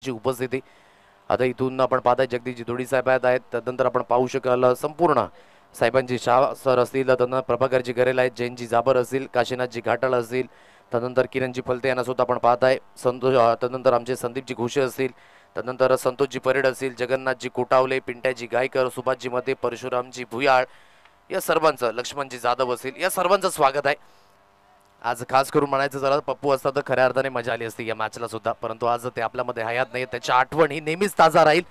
ची उपस्थिती आता इथून आपण पाहताय जगदीश धोडी साहेब आहेत. त्यानंतर आपण पाहू शकाल संपूर्ण साहेबांची शाह सर असतील, त्यानंतर प्रभाकरजी गरेल आहेत, जैनजी जाबर असतील, काशीनाथजी घाटाळ असतील, त्यानंतर किरणजी फलते यांना सुद्धा आपण पाहताय. त्यानंतर आमचे संदीपजी घोषे असतील, त्यानंतर संतोषजी परेड असतील, जगन्नाथजी कोटावले, पिंट्याजी गायकर, सुभाषजी मध्ये, परशुरामजी भुयाळ, या सर्वांचं, लक्ष्मणजी जाधव असतील, या सर्वांचं स्वागत आहे. आज खास करून म्हणायचं झालं पप्पू असता तर खऱ्या अर्थाने मजा आली असती या मॅचला सुद्धा, परंतु आज ते आपल्यामध्ये हयात नाही. त्याची आठवण ही नेहमीच ताजा राहील.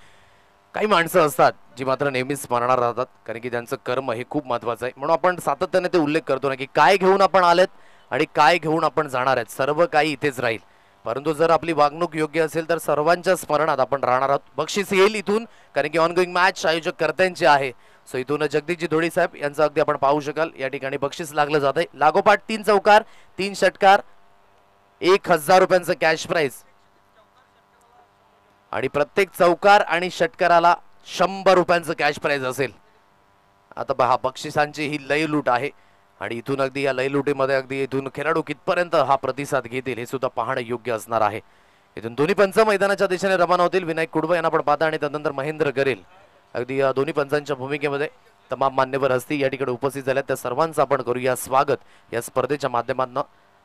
काही माणसं असतात जी मात्र नेहमीच स्मरणार राहतात, कारण की त्यांचं कर्म हे खूप महत्त्वाचं आहे. म्हणून आपण सातत्याने ते उल्लेख करतो ना की काय घेऊन आपण आलेत आणि काय घेऊन आपण जाणार आहेत, सर्व काही इथेच राहील. परंतु जर आपली वागणूक योग्य असेल तर सर्वांच्या स्मरणात आपण राहणार आहोत. बक्षीस येईल इथून, कारण की ऑनगोईंग मॅच आयोजक कर्त्यांची आहे. सो इथून जगदीशजी धोडी साहेब यांचं अगदी आपण पाहू शकाल या ठिकाणी बक्षीस लागलं जात आहे. लागोपाठ 3 चौकार, 3 षटकार, 1000 रुपयांचं कॅश प्राइज आणि प्रत्येक चौकार आणि षटकाराला 100 रुपयांचं कॅश प्राइज असेल. आता पहा बक्षिसांची ही लय लूट आहे आणि इथून अगदी या लय लुटीमध्ये अगदी इथून खेळाडू कितपर्यंत हा प्रतिसाद घेतील हे सुद्धा पाहणं योग्य असणार आहे. इथून दोन्ही पंच मैदानाच्या दिशेने रवाना होतील. विनायक कुडबे यांना आपण पाहता आणि त्यानंतर महेंद्र गरेल अगदी या दोन्ही पंचांच्या भूमिकेमध्ये तमाम मान्यवर हस्ती या ठिकाणी उपस्थित झाल्या. त्या सर्वांचं आपण करूया स्वागत या स्पर्धेच्या माध्यमातून.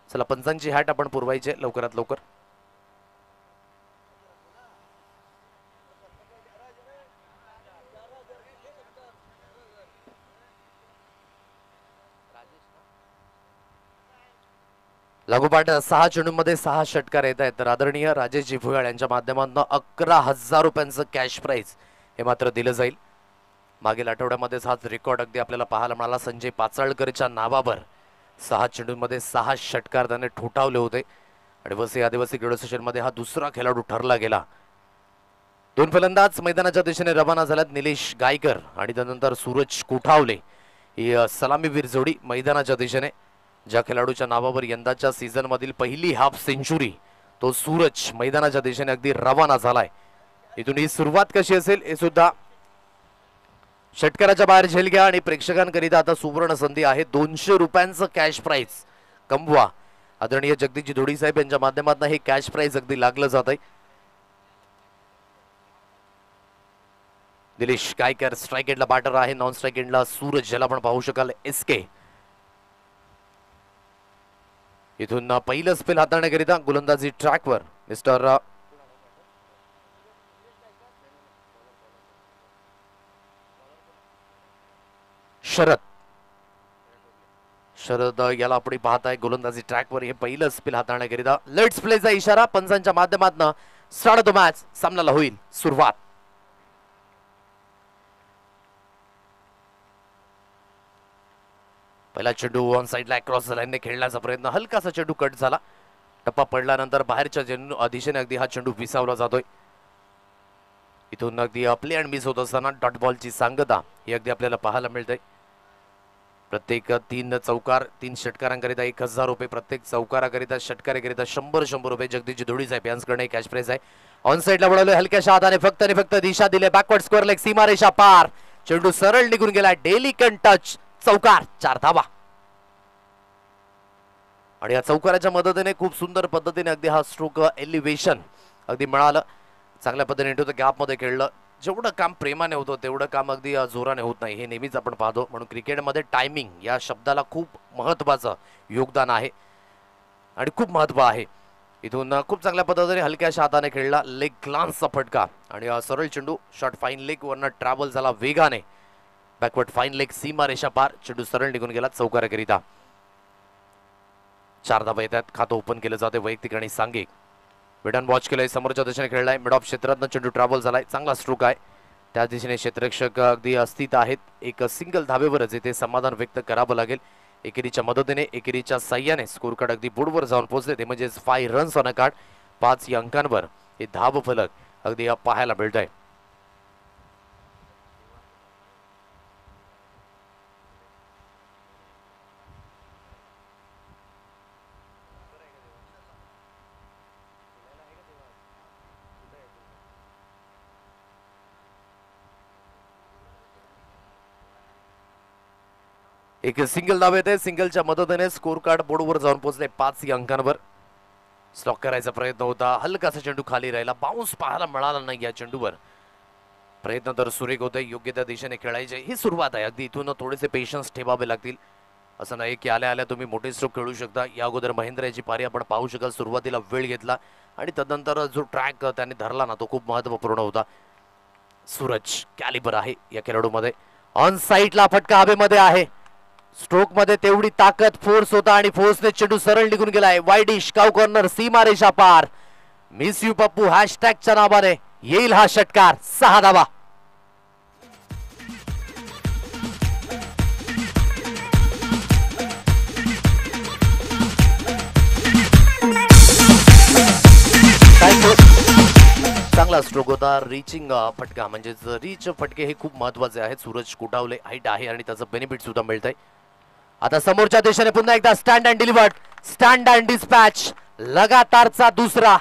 चला पंचांची हॅट आपण पुरवायची लवकरात लवकर. लागोपाठ 6 चेंडूंमध्ये 6 षटकार येत आहेत. तर आदरणीय राजेशजी भुयाळ यांच्या माध्यमातून 11,000 रुपयांचं कॅश प्राइज हे मात्र दिलं जाईल. मागील आठवड्यामध्येच हाच रेकॉर्ड अगदी आपल्याला पाहायला मिळाला. संजय पाचाळकरच्या नावावर 6 चेंडूंमध्ये 6 षटकार त्याने ठोठावले होते आणि वसई आदिवासी क्रीडा सेशनमध्ये हा दुसरा खेळाडू ठरला गेला. 2 फलंदाज मैदानाच्या दिशेने रवाना झाल्यात. निलेश गायकर आणि त्यानंतर सूरज कोठावले ही सलामीवीर जोडी मैदानाच्या दिशेने. ज्या खेळाडूच्या नावावर यंदाच्या सीझन मधील पहिली हाफ सेंचुरी तो सूरज मैदानाच्या दिशेने अगदी रवाना झालाय. इथून ही सुरुवात कशी असेल हे सुद्धा षटकाराच्या बाहेर झेल घ्या आणि प्रेक्षकांकरिता आता सुवर्ण संधी आहे. 200 रुपयांचं कॅश प्राइज कमवा. आदरणीय जगदीशजी धोडी साहेब यांच्या माध्यमातून हे कॅश प्राइज अगदी लागलं जात आहे. निलेश गायकर स्ट्राइक एंडला बॅटर आहे. नॉन स्ट्राइक एंडला सूरज ज्याला आपण पाहू शकाल एसके. इथून पहिलं स्पेल हाताळण्याकरिता गोलंदाजी ट्रॅकवर मिस्टर शरद याला आपण पाहताय गोलंदाजी ट्रॅकवर. हे पहिलं स्पेल हाताळण्याकरिता लेट्स प्लेचा इशारा पंचांच्या माध्यमातून. Start the match. सामन्याला होईल सुरुवात. पहिला चेंडू ऑन साइडला क्रॉस लाईनने खेळण्याचा प्रयत्न, हलकासा चेंडू कट झाला. टप्पा पडल्यानंतर बाहेरच्या दिशेने अगदी हा चेंडू विसावला जातोय. इथून अगदी प्ले अँड मिस होत असताना डॉट बॉलची सांगता ही अगदी आपल्याला पाहायला मिळते. प्रत्येक 3 चौकार 3 षटकारांकरिता 1000 रुपये, प्रत्येक चौकाराकरिता षटकाराकरिता 100 रुपये. जगदीशजी धोडी साहेब यांच्याकडे कॅश प्राइज आहे. ऑन साइडला वळवले हलक्याशा हाताने फक्त आणि फक्त दिशा दिले. बॅकवर्ड स्क्वेअर लेग सीमारेषा पार. चेंडू सरळ निघून गेला. डेलिकन टच. चौकार. 4 धावा. आणि या चौकाराच्या मदतीने खूप सुंदर पद्धतीने अगदी हा स्ट्रोक एलिव्हेशन अगदी मिळालं. चांगल्या पद्धतीने इंटू द गॅप मध्ये खेळलं. जेवढं काम प्रेमाने होतं तेवढं काम अगदी जोराने होत नाही हे नेहमीच आपण पाहतो. म्हणून क्रिकेटमध्ये टायमिंग या शब्दाला खूप महत्त्वाचं योगदान आहे आणि खूप महत्त्व आहे. इथून खूप चांगल्या पद्धतीने हलक्याशा हाताने खेळला. लेग ग्लान्सचा फटका आणि सरळ चेंडू शॉट फाईन लेग वरनं ट्रॅव्हल झाला वेगाने. बॅकवर्ड फाईन लेग सीमा रेषा पार. चेंडू सरळ निघून गेला चौकाराकरिता. 4 धावा येतात. खातं ओपन केलं जाते वैयक्तिक आणि सांघिक. वेडान वॉच केलंय. समोरच्या दिशेने खेळलाय. मिड ऑफ क्षेत्रातनं चेंडू ट्रॅव्हल झालाय. चांगला स्ट्रोक आहे. त्या दिशेने क्षेत्ररक्षक अगदी अस्थित आहेत. एक सिंगल धावेवरच इथे समाधान व्यक्त करावं लागेल. एकेरीच्या मदतीने एकेरीच्या साह्याने स्कोर कार्ड अगदी बोर्डवर जाऊन पोहोचले. ते म्हणजे 5 रन्स ऑन अ कार्ड. 5 या अंकांवर हे धाव फलक अगदी पाहायला मिळत आहे. एक सिंगल धाव येते. सिंगलच्या मदतीने स्कोर कार्ड बोर्डवर जाऊन पोहोचले 5 या अंकांवर. स्टॉक करायचा प्रयत्न होता, हलकासा चेंडू खाली राहिला, बाउन्स पाहायला मिळाला नाही या चेंडूवर. प्रयत्न तर सुरेख होते, योग्य त्या दिशेने खेळायचे. ही सुरुवात आहे, अगदी इथून थोडेसे पेशन्स ठेवावे लागतील. असं नाही की आल्या आल्या तुम्ही मोठे स्ट्रोक खेळू शकता. या अगोदर महेंद्र याची पारी आपण पाहू शकाल, सुरुवातीला वेळ घेतला आणि तदनंतर जो ट्रॅक त्याने धरला ना तो खूप महत्त्वपूर्ण होता. सूरज कॅलिबर आहे या खेळाडूमध्ये. ऑन साईडला फटका हवेमध्ये आहे, स्ट्रोक मध्ये तेवढी ताकद फोर्स होता आणि फोर्सने चेंडू सरळ निघून गेलाय. वाईड शिकाऊ कॉर्नर, सीमारेषा पार. मिस यू पप्पू हॅशटॅगच्या नावाने येईल हा षटकार. 6 धावा. चांगला स्ट्रोक होता, रिचिंग फटका म्हणजे रीच फटके हे खूप महत्वाचे आहेत. सूरज कुटावले हाईट आहे आणि त्याचं बेनिफिट सुद्धा मिळतंय. आता समोरच्या दिशेने पुन्हा एकदा stand and delivered, stand and dispatch, लगातारचा दुसरा.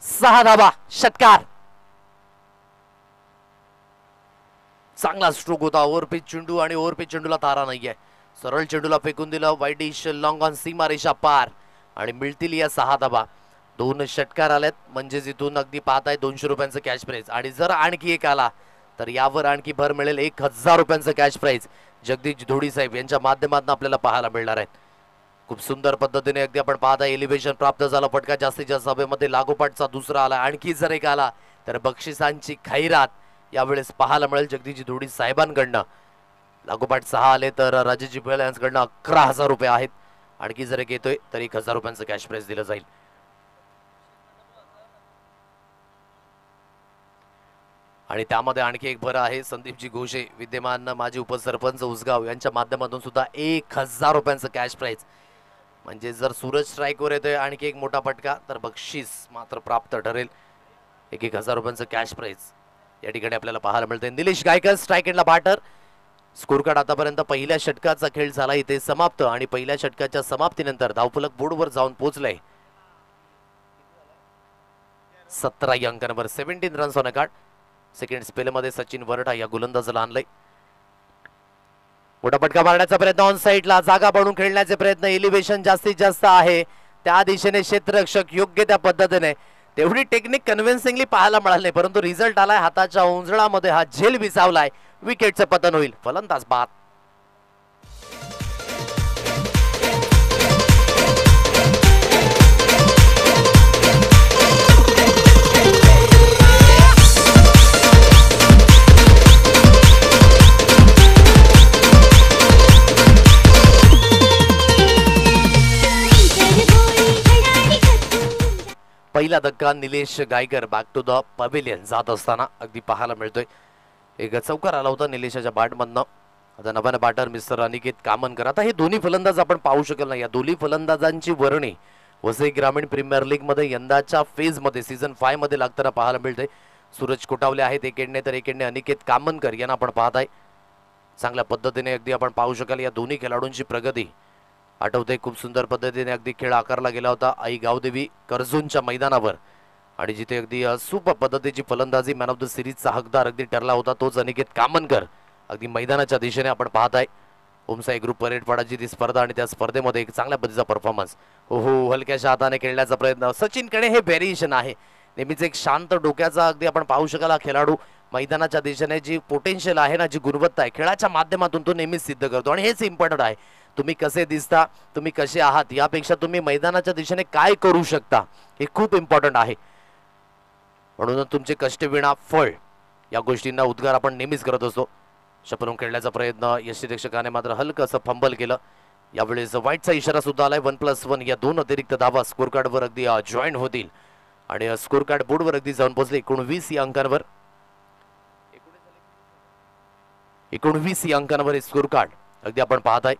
6 धावा, षटकार. चांगला स्ट्रोक होता, ओव्हरपिच चेंडू आणि ओव्हरपिच चेंडूला तारा नाहीये. सरळ चेंडूला फेकून दिलं, वाईडिश लॉंग ऑन, सीमारेषा पार आणि मिळतील या 6 धावा. 2 षटकार आलेत म्हणजे इथून अगदी पाहताय 200 रुपयांचं कॅश प्राइज आणि जर आणखी एक आला तर यावर आणखी भर मिळेल. 1000 रुपयांचं कॅश प्राइज जगदीश धोडी साहेब यांच्या माध्यमातून आपल्याला पाहायला मिळणार आहेत. खूप सुंदर पद्धतीने अगदी आपण पाहताय एलिव्हेशन प्राप्त झालं. फटका जास्तीत जास्त हवेमध्ये, लागोपाठचा दुसरा आला, आणखी जर एक आला तर बक्षिसांची खैरात यावेळेस पाहायला मिळेल जगदीश धोडी साहेबांकडनं. लागोपाठ 6 आले तर राजेजी भैल यांच्याकडनं 11,000 रुपये आहेत. आणखी जर एक येतोय तर 1000 रुपयांचं कॅश प्राइज दिलं जाईल. आणि त्यामध्ये आणखी एक भर आहे, संदीपजी घोषे विद्यमान माजी उपसरपंच उसगाव यांच्या माध्यमातून सुद्धा 1000 रुपयांचं कॅश प्राइज. म्हणजे जर सूरज स्ट्राईकवर येतोय आणखी एक मोठा फटका तर बक्षीस मात्र प्राप्त ठरेल. 1000 रुपयांचं कॅश प्राइज या ठिकाणी आपल्याला पाहायला मिळते. निलेश गायकर स्ट्राईक एंडला बॅटर. स्कोर कार्ड आतापर्यंत पहिल्या षटकाचा खेळ झाला इथे समाप्त आणि पहिल्या षटकाच्या समाप्तीनंतर धावफलक बोर्डवर जाऊन पोहोचलंय. 17 अंकांवर 17 runs on a card. Second स्पेलमध्ये सचिन वरठा या गोलंदाजाला आणलंय. मोठा फटका मारण्याचा प्रयत्न, ऑन साईडला जागा बनवून खेळण्याचे प्रयत्न. एलिव्हेशन जास्तीत जास्त आहे, त्या दिशेने क्षेत्ररक्षक योग्य त्या पद्धतीने. तेवढी टेक्निक कन्व्हिन्सिंगली पाहायला मिळाली परंतु रिझल्ट आलाय हाताच्या उंजळामध्ये. हा झेल विसावलाय, विकेटचं पतन होईल. फलंदाज बाद. पहिला धक्का Nilesh Gaikar back to the pavilion जात असताना अगदी पाहायला मिळतोय. एक चौकार आला होता निलेशाच्या बॅटमधनं. आता नव्यानं बॅटर मिस्टर अनिकेत कामनकर. आता हे दोन्ही फलंदाज आपण पाहू शकेल ना, या दोन्ही फलंदाजांची वर्णी वसई ग्रामीण प्रीमियर लीग मध्ये यंदाच्या फेज मध्ये सीझन 5 मध्ये लागताना पाहायला मिळते. सूरज कोटावले आहेत एक एंडने तर एक एंडने अनिकेत कामनकर यांना आपण पाहताय. चांगल्या पद्धतीने अगदी आपण पाहू शकाल या दोन्ही खेळाडूंची प्रगती. आठवते खूप सुंदर पद्धतीने अगदी खेळ आकारला गेला होता आई गावदेवी कर्जूनच्या मैदानावर आणि जिथे अगदी सुपर पद्धतीची फलंदाजी मॅन ऑफ द सिरीजचा हकदार अगदी ठरला होता तोच अनिकेत कामनकर. अगदी मैदानाच्या दिशेने आपण पाहताय ओमसाई ग्रुप परेड पाडाची ती स्पर्धा आणि त्या स्पर्धेमध्ये एक चांगल्या पद्धतीचा परफॉर्मन्स. ओहो, हलक्याच्या हाताने खेळण्याचा प्रयत्न. सचिनकडे हे व्हेरिएशन आहे, नेहमीच एक शांत डोक्याचा अगदी आपण पाहू शकाल हा खेळाडू मैदानाच्या दिशेने जी पोटेन्शियल आहे ना, जी गुणवत्ता आहे खेळाच्या माध्यमातून तो नेहमीच सिद्ध करतो. आणि हेच इम्पॉर्टंट आहे, तुम्ही कसे दिसता, तुम्ही कसे आहात यापेक्षा तुम्ही मैदानाच्या दिशेने काय करू शकता हे खूप इम्पॉर्टंट आहे. म्हणून तुमचे कष्टविना फळ या गोष्टींना उद्गार आपण नेहमीच करत असतो. शपलून खेळण्याचा प्रयत्न, यष्टीरक्षकाने मात्र हलकं असं फंबल केलं. यावेळेस वाईटचा इशारा सुद्धा आलाय. 1+1 या 2 अतिरिक्त धावा स्कोर कार्डवर अगदी जॉईन होतील आणि स्कोर कार्ड बोर्डवर अगदी जाऊन पोहोचले. 19 या अंकांवर 19 या अंकांवर हे स्कोर कार्ड अगदी आपण पाहताय.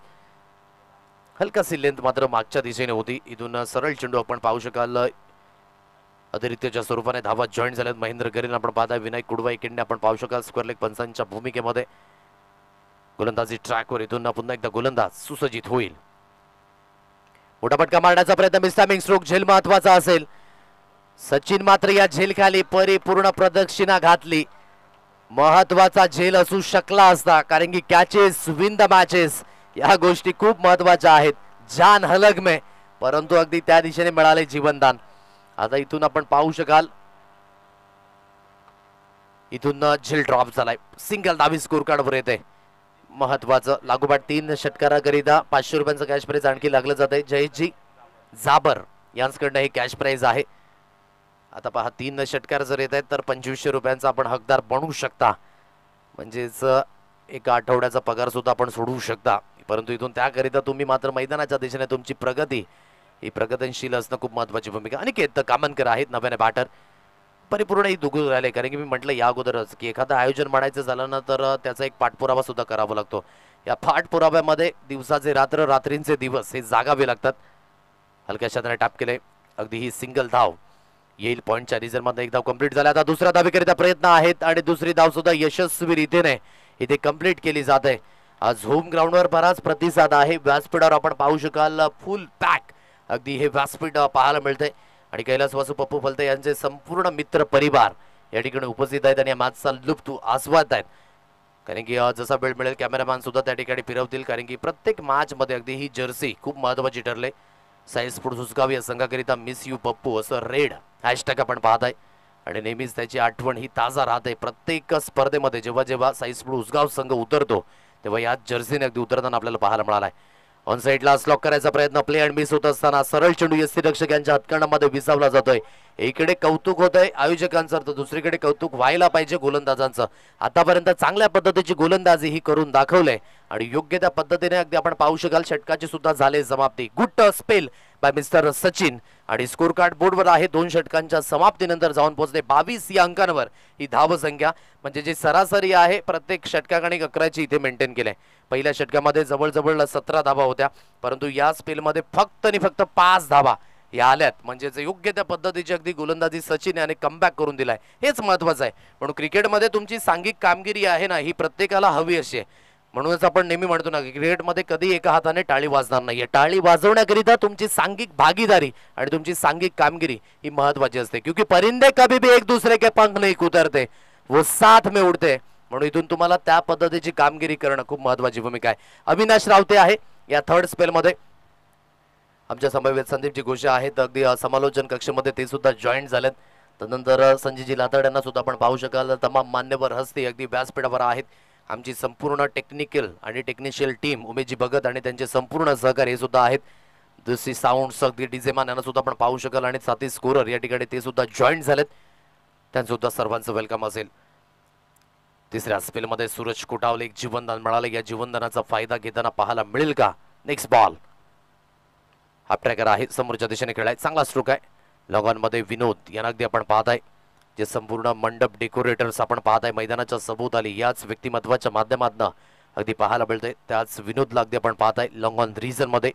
हलकासी लेंथ मात्र मागच्या दिशेने होती. इथून सरळ चेंडू आपण पाहू शकाल अतिरिक्तच्या स्वरूपाने धावा जॉईन झाल्यात. महेंद्र गरेन आपण पाहताय. विनायक कुडवा इकडे आपण पाहू शकाल स्क्वेअर लेग पंचांच्या भूमिकेमध्ये. गोलंदाजी ट्रॅकवर इथून पुन्हा एकदा गोलंदाज सुसज्जित होईल. मोठा फटका मारण्याचा प्रयत्न, मिसटायमिंग स्ट्रोक. झेल महत्वाचा असेल. सचिन मात्र या झेल खाली परिपूर्ण प्रदक्षिणा घातली. महत्वाचा झेल असू शकला असता कारण की कॅचेस विन द मॅचेस या गोष्टी खूप महत्वाच्या आहेत. जान हलग में, परंतु अगदी त्या दिशेने मिळाले जीवनदान. आता इथून आपण पाहू शकाल इथून झिल ड्रॉप झालाय, सिंगल धावी स्कोर कार्ड वर येते. महत्वाचं लागोपाठ 3 षटकाराकरिता 500 रुपयांचं कॅश प्राइज आणखी लागलं जात आहे. जयजी जाबर यांच्याकडनं हे कॅश प्राइज आहे. आता पहा 3 षटकार जर येत आहेत तर 2500 रुपयांचा आपण हकदार बनवू शकता, म्हणजेच एका आठवड्याचा पगार सुद्धा आपण सोडवू शकता. परंतु इथून त्याकरिता तुम्ही मात्र मैदानाच्या दिशेने तुमची प्रगती ही प्रगतशील असणं खूप महत्वाची भूमिका. अनिकेत कामनकर आहेत नव्याने बॅटर, परिपूर्ण ही दुगुल राहिले. कारण की मी म्हटलं या अगोदरच की एखादं आयोजन म्हणायचं झालं ना तर त्याचा एक पाठपुरावा सुद्धा करावा लागतो. या पाठपुराव्यामध्ये दिवसाचे रात्र रात्रींचे दिवस हे जागावे लागतात. हलक्याशा त्याने टॅप केले, अगदी ही सिंगल धाव येईल पॉईंटच्या रिझल्ट मध्ये. एक धाव कंप्लीट झाला, आता दुसऱ्या धावेकरिता प्रयत्न आहेत आणि दुसरी धाव सुद्धा यशस्वी रीतीने इथे कंप्लीट केली जाते. आज होम ग्राउंडवर बराच प्रतिसाद आहे. व्यासपीठावर आपण पाहू शकाल फुल पॅक अगदी हे व्यासपीठ पाहायला मिळते आणि कैलास वासू पप्पू फलते यांचे संपूर्ण मित्र परिवार या ठिकाणी उपस्थित आहेत आणि या मॅचचा लुफ्त आस्वाद आहेत. कारण की जसा वेळ मिळेल कॅमेरामॅन सुद्धा त्या ठिकाणी फिरवतील. कारण की प्रत्येक मॅच मध्ये अगदी ही जर्सी खूप महत्वाची ठरले. साई स्पोर्ट्स उसगाव या संघाकरिता मिस यू पप्पू असं रेड हॅशटॅग आपण पाहत आहे आणि नेहमीच त्याची आठवण ही ताजा राहते. प्रत्येक स्पर्धेमध्ये जेव्हा जेव्हा साई स्पोर्ट्स उसगाव संघ उतरतो तेव्हा या जर्सीने अगदी उतरताना आपल्याला पाहायला मिळालाय. ऑन साइडला स्लॉक करायचा प्रयत्न, प्ले अँड मिस होत असताना सरळ चेंडू यष्टी रक्षक यांच्या हातकंडामध्ये विसावला जातोय. एकीकडे कौतुक होत आहे आयोजकांचं तर दुसरीकडे कौतुक व्हायला पाहिजे गोलंदाजांचं. आतापर्यंत चांगल्या पद्धतीची गोलंदाजी ही करून दाखवलंय आणि योग्य त्या पद्धतीने अगदी आपण पाहू शकाल षटकाची सुद्धा झाले समाप्ती. Good spell bye mister Sachin आणि स्कोर कार्ड बोर्डवर आहे 2 षटकांच्या समाप्तीनंतर जाऊन पोहोचले 22 या अंकांवर ही धाव संख्या. म्हणजे जी सरासरी आहे प्रत्येक षटकाने 11ची इथे मेंटेन केले. पहिल्या षटकामध्ये जवळजवळ 17 धावा होत्या, परंतु या स्पेलमध्ये फक्त आणि फक्त 5 धावा या आल्यात. म्हणजे योग्य त्या पद्धतीची अगदी गोलंदाजी सचिन याने कमबॅक करून दिलाय, हेच महत्वाचं आहे. म्हणून क्रिकेटमध्ये तुमची सांघिक कामगिरी आहे ना ही प्रत्येकाला हवी अशी आहे. म्हणूनच आपण नेहमी म्हणतो ना क्रिकेटमध्ये कधी एका हाताने टाळी वाजणार नाहीये. टाळी वाजवण्याकरिता तुमची सांघिक भागीदारी आणि तुमची सांघिक कामगिरी ही महत्वाची असते. क्योंकि परिंदे कभी भी एक दूसरे के पंख नहीं कुतरते, वो साथ में उड़ते. म्हणून इथून तुम्हाला त्या पद्धतीची कामगिरी करणं खूप महत्वाची भूमिका आहे. अविनाश रावते आहे या थर्ड स्पेल मध्ये. आमच्या समवेत संदीपजी घोष आहेत अगदी समालोचन कक्षामध्ये, ते सुद्धा जॉईन झालेत. त्यानंतर संजयजी लाताड यांना सुद्धा आपण पाहू शकाल. तमाम मान्यवर हस्ती अगदी व्यासपीठावर आहेत. आमची संपूर्ण टेक्निकल आणि टेक्निशियल टीम उमेशजी भगत आणि त्यांचे संपूर्ण सहकारी हे सुद्धा आहेत. दुसरी साऊंड अगदी डीजेमान यांना सुद्धा आपण पाहू शकाल आणि साथी स्कोरर या ठिकाणी ते सुद्धा जॉईन झालेत. त्यांचं सुद्धा सर्वांचं वेलकम असेल. तिसऱ्या स्पेलमध्ये सूरज कोटावले एक जीवनदान मिळाले. या जीवनदानाचा फायदा घेताना पाहायला मिळेल का? नेक्स्ट बॉल हाफ ट्रॅकर आहे, समोरच्या दिशेने खेळाय, चांगला स्ट्रोक आहे. लॉग मध्ये विनोद यांना अगदी आपण पाहताय. जे संपूर्ण मंडप डेकोरेटर्स आपण पाहताय मैदानाच्या सभोवताली याच व्यक्तिमत्वाच्या माध्यमातून अगदी पाहायला मिळते. त्याच विनोदला अगदी आपण पाहताय. लॉंग ऑन रिजन मध्ये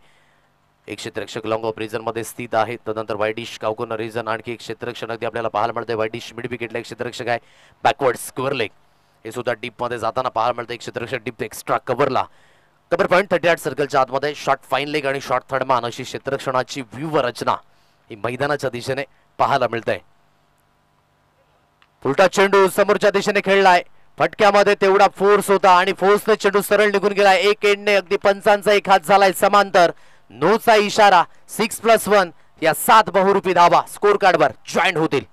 एक क्षेत्ररक्षक लॉंग ऑफ रिजन मध्ये स्थित आहे. त्यानंतर वाईडिश कावकोन रिजन आणखी एक क्षेत्ररक्षक अगदी आपल्याला पाहायला मिळते. वाईडिश मिड विकेटला एक क्षेत्ररक्षक आहे. बॅकवर्ड स्क्वेअर लेग हे सुद्धा डीप मध्ये जाताना पाहायला मिळते. एक क्षेत्ररक्षक डीप एक्स्ट्रा कव्हरला कव्हर पॉईंट 38 सर्कलच्या आतमध्ये शॉर्ट फाईन लेग आणि शॉर्ट थर्ड मॅन अशी क्षेत्ररक्षणाची व्यूह रचना ही मैदानाच्या दिशेने पाहायला मिळते. उलटा चेंडू समोरच्या दिशेने खेळलाय. फटक्यामध्ये तेवढा फोर्स होता आणि फोर्सने चेंडू सरळ निघून गेलाय. एक एंडने अगदी पंचांचा एक हात झालाय समांतर. नोचा इशारा 6+1 या 7 बहुरूपी धावा स्कोर कार्डवर जॉईंट होतील.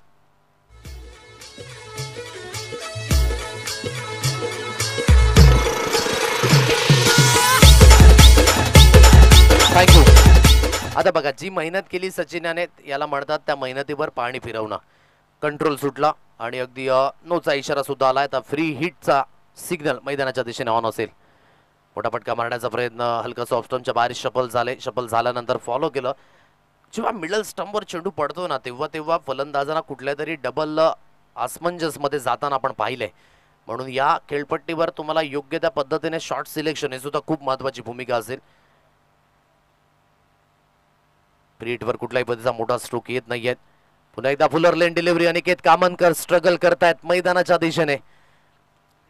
थँक्यू. आता बघा जी मेहनत केली सचिन याने याला म्हणतात त्या मेहनतीवर पाणी फिरवणं. कंट्रोल सुटला आणि अगदी नोचा इशारा सुद्धा आलाय. आता फ्री हिटचा सिग्नल मैदानाच्या दिशेने ऑन असेल. मोठा फटका मारण्याचा प्रयत्न हलका ऑफ स्टंपच्या बाहेर शफल झाले. शफल झाल्यानंतर फॉलो केलं. जेव्हा मिडल स्टंपवर चेंडू पडतो ना तेव्हा फलंदाजांना कुठल्या तरी डबल असमंजस मध्ये जाताना आपण पाहिले. म्हणून या खेळपट्टीवर तुम्हाला योग्य त्या पद्धतीने शॉट सिलेक्शन हे सुद्धा खूप महत्वाची भूमिका असेल. फ्री हिटवर कुठल्याही पद्धतीचा मोठा स्ट्रोक येत नाहीये. पुन्हा एकदा फुलर लेन डिलिव्हरी. अनिकेत कामनकर स्ट्रगल करतायत मैदानाच्या दिशेने.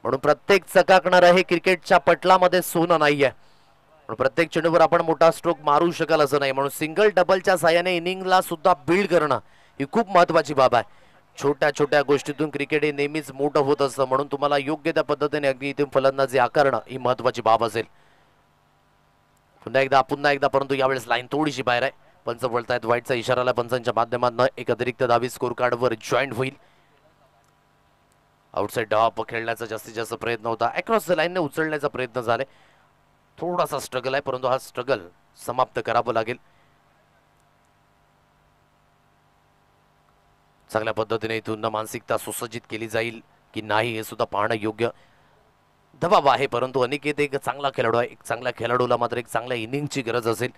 म्हणून प्रत्येक चकाकणार हे क्रिकेटच्या पटलामध्ये सोनं नाहीये. म्हणून प्रत्येक चेंडूवर आपण मोठा स्ट्रोक मारू शकाल असं नाही. म्हणून सिंगल डबलच्या साहाय्याने इनिंगला सुद्धा बिल्ड करणं ही खूप महत्वाची बाब आहे. छोट्या छोट्या गोष्टीतून क्रिकेट हे नेहमीच मोठं होत असतं. म्हणून तुम्हाला योग्य त्या पद्धतीने अगदी इथून फलंदाजी आकारणं ही महत्वाची बाब असेल. पुन्हा एकदा परंतु यावेळेस लाईन थोडीशी बाहेर आहे. पंच बोलतायत वाईटचा इशाराला पंचांच्या माध्यमातून एक अतिरिक्त धावी स्कोर कार्डवर जॉईंट होईल. आउटसाइड डॉप खेळण्याचा जास्तीत जास्त प्रयत्न होता, अक्रॉस द लाईनने उचलण्याचा प्रयत्न झाले. थोडासा स्ट्रगल आहे, परंतु हा स्ट्रगल समाप्त करावं लागेल. चांगल्या पद्धतीने इथून मानसिकता सुसज्जित केली जाईल की नाही हे सुद्धा पाहणं योग्य. दबाव आहे, परंतु अनिकेत एक चांगला खेळाडू आहे. एक चांगल्या खेळाडूला मात्र एक चांगल्या इनिंगची गरज असेल.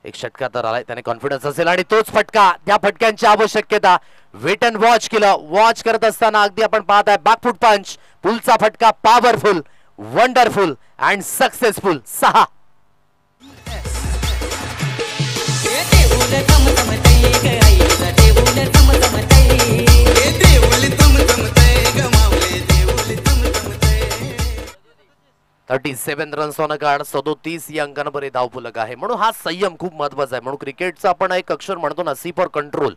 एक षटका तर आलाय, त्याने कॉन्फिडन्स असेल आणि तोच फटका, त्या फटक्यांची आवश्यकता. वेट अँड वॉच केलं. वॉच करत असताना अगदी आपण पाहत आहे बॅकफूट पंच, पुलचा फटका powerful, wonderful and successful. 6 37 runs on card, 37 या अंकांवर धावफलक आहे. म्हणून हा संयम खूप महत्वाचा आहे. म्हणून क्रिकेटचा आपण एक अक्षर म्हणतो ना, सी फॉर कंट्रोल.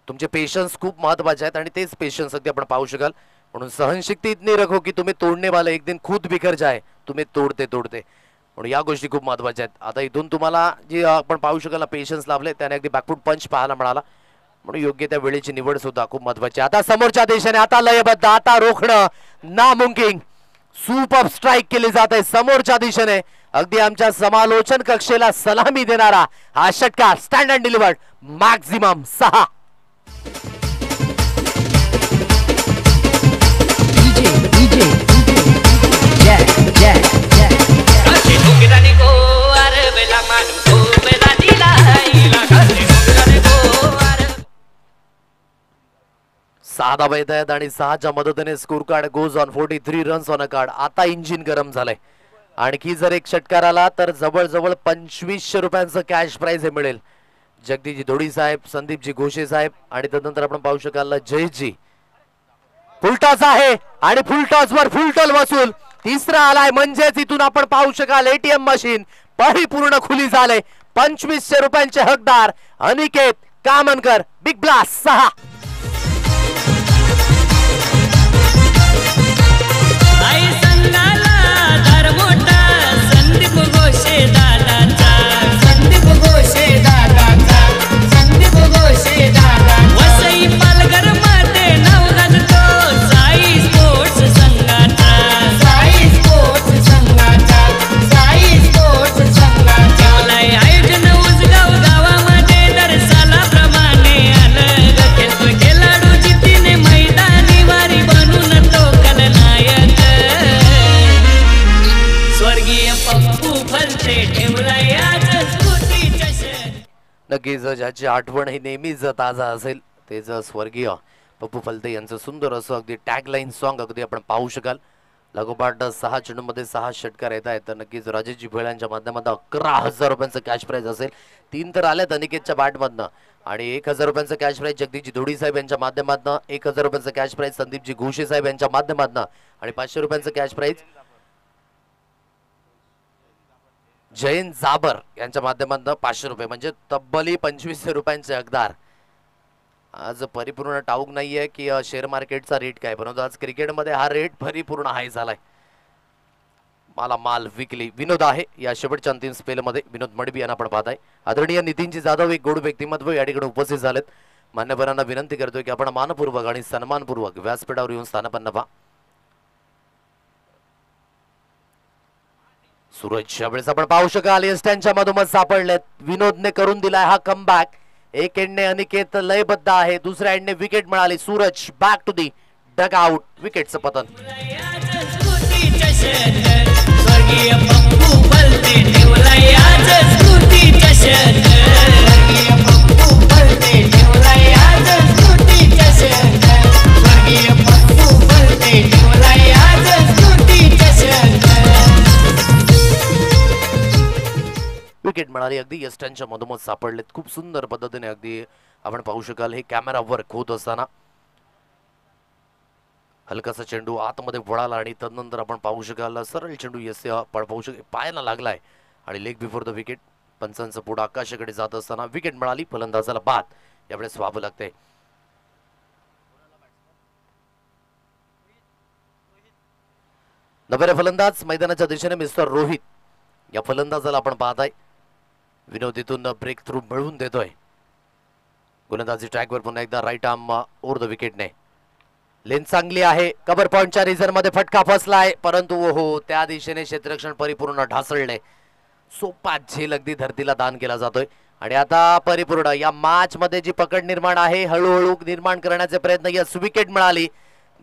तुमचे पेशन्स खूप महत्वाचे आहेत आणि तेच पेशन्स अगदी आपण पाहू शकाल. म्हणून सहनशक्ती इतनी रखो की तुम्ही तोडने वाले एक दिन खुद बिखर जाए. तुम्ही तोडते म्हणून या गोष्टी खूप महत्वाच्या आहेत. आता इथून तुम्हाला जे आपण पाहू शकाल पेशन्स लाभले, त्याने अगदी बॅकफूट पंच पाहायला मिळाला. म्हणून योग्य त्या वेळेची निवड सुद्धा खूप महत्वाची. आता समोरच्या दिशेने, आता लयबद्ध, आता रोखणं नामुमकिन. सुपर स्ट्राइक केली जाते समोरच्या दिशेने. अगदी आमच्या समालोचन कक्षेला सलामी देणारा हा षटकार, स्टँड अँड डिलिव्हर्ड, मॅक्झिमम 6. साधा बैद आहेत आणि 6च्या मदतीने score card goes on 43 runs on a card. आता इंजिन गरम झालंय. आणखी जर एक षटकार आला तर जवळजवळ 2500 रुपयांचं कॅश प्राइज हे मिळेल. जगदीशजी धोडी साहेब, संदीपजी घोषे साहेब आणि त्यानंतर आपण पाहू शकाल जयजी. फुलटॉस आहे आणि फुलटॉस वर फुलटॉल वसूल. तिसरा आलाय, म्हणजेच इथून आपण पाहू शकाल एटीएम मशीन परिपूर्ण खुली झाले. 2500 रुपयांचे हकदार अनिकेत कामनकर. Big blast 6. नक्कीच ज्याची आठवण ही नेहमीच ताजा असेल तेच स्वर्गीय पप्पू फलते यांचं सुंदर असं अगदी टॅगलाईन सॉन्ग अगदी आपण पाहू शकाल. लागोपाठ 6 चेंडूमध्ये 6 षटकार येत आहेत. तर नक्कीच राजेशजी भोळ्यांच्या माध्यमातून 11,000 रुपयांचं कॅश प्राइज असेल. 3 तर आलेत अनिकेतच्या बॅटमधनं आणि 1,000 रुपयांचं कॅश प्राइज जगदीशजी धोडी साहेब यांच्या माध्यमातून, 1,000 रुपयांचं कॅश प्राइज संदीपजी घोषे साहेब यांच्या माध्यमातून आणि 500 रुपयांचं कॅश प्राइज जयंत जाबर यांच्या माध्यमातून 500 रुपये, म्हणजे तब्बली 2500 रुपयांचे हकदार. आज परिपूर्ण ठाऊक नाहीये की शेअर मार्केटचा रेट काय, परंतु आज क्रिकेटमध्ये हा रेट परिपूर्ण हाय झालाय. माल विकली. विनोद आहे या शेवटच्या अंतिम स्पेलमध्ये. विनोद मडबी यांना आपण पाहताय. आदरणीय नितीनजी जाधव एक गोड व्यक्तिमत्व या ठिकाणी उपस्थित झालेत. मान्यवरांना विनंती करतोय की आपण मानपूर्वक आणि सन्मानपूर्वक व्यासपीठावर येऊन स्थानपन्न व्हा. सूरज यावेळेस आपण पाहू शकाल यस्टॅनच्या मधोमध सापडलेत. विनोदने करून दिलाय हा कमबॅक. एक एंडने अनिकेत लयबद्ध आहे, दुसऱ्या एंडने विकेट मिळाली. Suraj back to the dugout. विकेटचं पतन. विकेट मिळाली. अगदी यस्टनच्या मधोमध सापडलेत. खूप सुंदर पद्धतीने अगदी आपण पाहू शकाल हे कॅमेरा वर्क होत असताना हलकासा चेंडू आतमध्ये वळाला आणि तदनंतर आपण पाहू शकाल सरळ चेंडू आपण पाहू शकाल पायाला लागलाय आणि लेग बिफोर द विकेट. पंचांचं पुढे आकाशाकडे जात असताना विकेट मिळाली. फलंदाजाला बाद यावेळेस व्हावं लागतंय. नव्या फलंदाज मैदानाच्या दिशेने मिस्टर रोहित या फलंदाजाला आपण पाहताय. विनोद इथून ब्रेक थ्रू मिळवून देतोय. गोलंदाजी ट्रॅकवर पुन्हा एकदा राईट आर्म ओव्हर द विकेटने. लेन चांगली आहे. कव्हर पॉइंटच्या रिझर्व मध्ये फटका फसलाय, परंतु ओहो त्या दिशेने क्षेत्ररक्षण परिपूर्ण ढासळले. सोपा झेल अगदी धरतीला दान केला जातोय. आणि आता परिपूर्ण या मॅच मध्ये जी पकड निर्माण आहे हळूहळू निर्माण करण्याचे प्रयत्न. यस, विकेट मिळाली.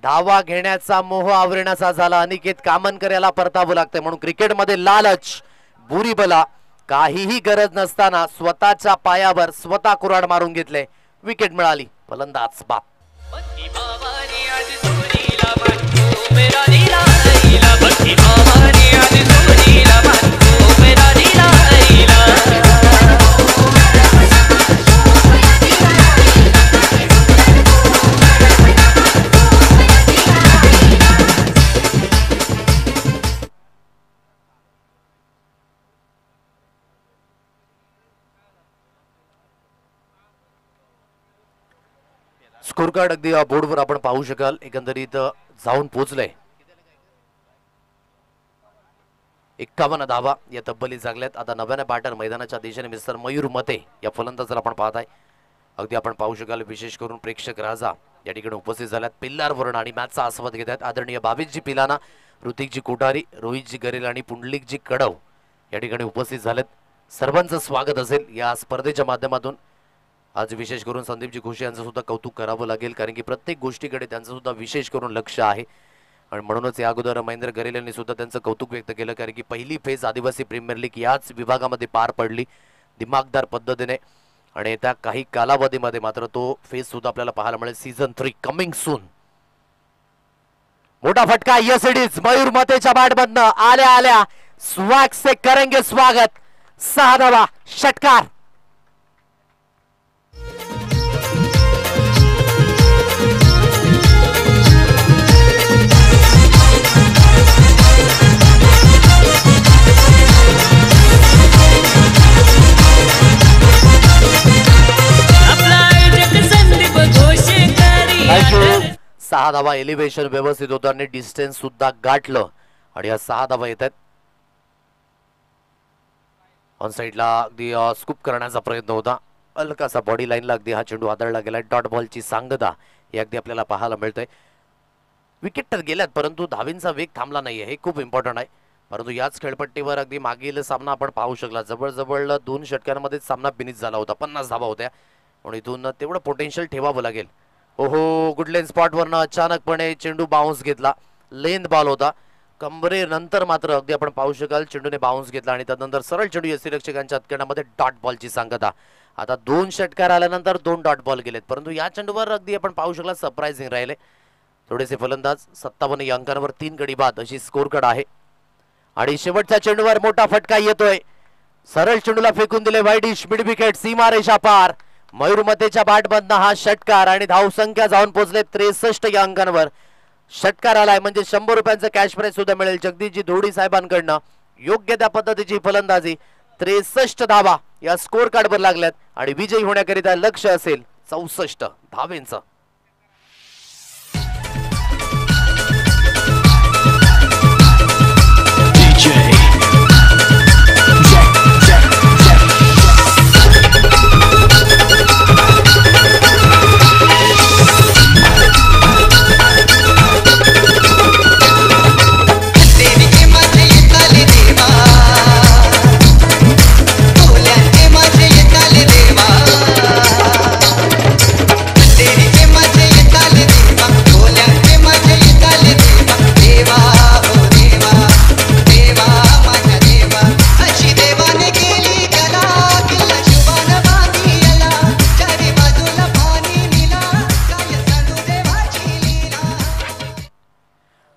धावा घेण्याचा मोह आवरण्याचा झाला. अनिकेत कामनकर याला परतावं लागतंय. म्हणून क्रिकेटमध्ये लालच बुरी बला. काहीही गरज नसताना स्वतःच्या पायावर स्वतः कुऱ्हाड मारून घेतले. विकेट मिळाली. फलंदाज बाद. स्कोर कार्ड अगदी बोर्डवर आपण पाहू शकाल. एकंदरीत जाऊन पोहोचले 51 धावा या तब्बली जागल्यात. आता नव्याने बॅटर मैदानाच्या दिशेने मिस्टर मयूर मते या फलंदाजाला आपण पाहताय. अगदी आपण पाहू शकाल विशेष करून प्रेक्षक राजा या ठिकाणी उपस्थित झाल्यात. पिल्लारवरून आणि मॅचचा आस्वाद घेत आहेत. आदरणीय बावीसजी पिलाना, ऋतिकजी कोठारी, रोहितजी गरेल आणि पुंडलिकजी कडव या ठिकाणी उपस्थित झालेत. सर्वांचं स्वागत असेल या स्पर्धेच्या माध्यमातून. आज विशेष करून संदीपजी घोष यांचं सुद्धा कौतुक करावं लागेल, कारण की प्रत्येक गोष्टीकडे त्यांचं सुद्धा विशेष करून लक्ष आहे. आणि म्हणूनच या अगोदर महेंद्र गरेल यांनी सुद्धा त्यांचं कौतुक व्यक्त केलं, कारण की पहिली फेज आदिवासी प्रीमियर लीग याच विभागामध्ये पार पडली दिमागदार पद्धतीने. आणि त्या काही कालावधीमध्ये मात्र तो फेज सुद्धा आपल्याला पाहायला मिळेल. Season 3 coming soon. मोठा फटका. Yes it is. मयूर मतेच्या बॅटमधनं आल्या आल्या स्वॅग से करेंगे स्वागत. 6 धावा, षटकार. सहा धावा. एलिव्हेशन व्यवस्थित होतं आणि डिस्टन्स सुद्धा गाठलं. आणि या 6 धावा येत आहेत. ऑन साइडला अगदी स्कूप करण्याचा प्रयत्न होता. हलकासा बॉडी लाईनला अगदी हा चेंडू आदळला गेलाय. डॉट बॉलची सांगता हे अगदी आपल्याला पाहायला मिळतंय. विकेट तर गेल्यात, परंतु धावींचा वेग थांबला नाहीये, हे खूप इम्पॉर्टंट आहे. परंतु याच खेळपट्टीवर अगदी मागील सामना आपण पाहू शकला. जवळजवळ 2 षटकांमध्ये सामना फिनिश झाला होता. 50 धावा होत्या. म्हणून इथून तेवढं पोटेन्शियल ठेवावं लागेल. ओहो, गुड लेन स्पॉटवरनं अचानकपणे चेंडू बाउन्स घेतला. लेंथ बॉल होता. कंबरेनंतर मात्र अगदी आपण पाहू शकाल चेंडूने बाउन्स घेतला आणि त्यानंतर सरळ चेंडू यष्टीरक्षकांच्या हातकड्यामध्ये डॉट बॉलची सांगता. आता 2 षटकार आल्यानंतर 2 डॉट बॉल गेलेत, परंतु या चेंडूवर अगदी आपण पाहू शकला सरप्राइझिंग राहिले थोडेसे फलंदाज. 57 या अंकांवर 3 गडी बाद अशी स्कोर कार्ड आहे. आणि शेवटच्या चेंडूवर मोठा फटका येतोय. सरळ चेंडूला फेकून दिले वाईडिश. मिड विकेट, सीमारेषा पार. मयूर मतेच्या बॅटमधनं हा षटकार आणि धावसंख्या जाऊन पोहोचले 63 या अंकांवर. षटकार आलाय म्हणजे 100 रुपयांचं कॅश प्राइज सुद्धा मिळेल जगदीशजी धोडी साहेबांकडनं. योग्य त्या पद्धतीची फलंदाजी. 63 धावा या स्कोर कार्डवर लागल्यात आणि विजयी होण्याकरिता लक्ष असेल 64 धावेंचं.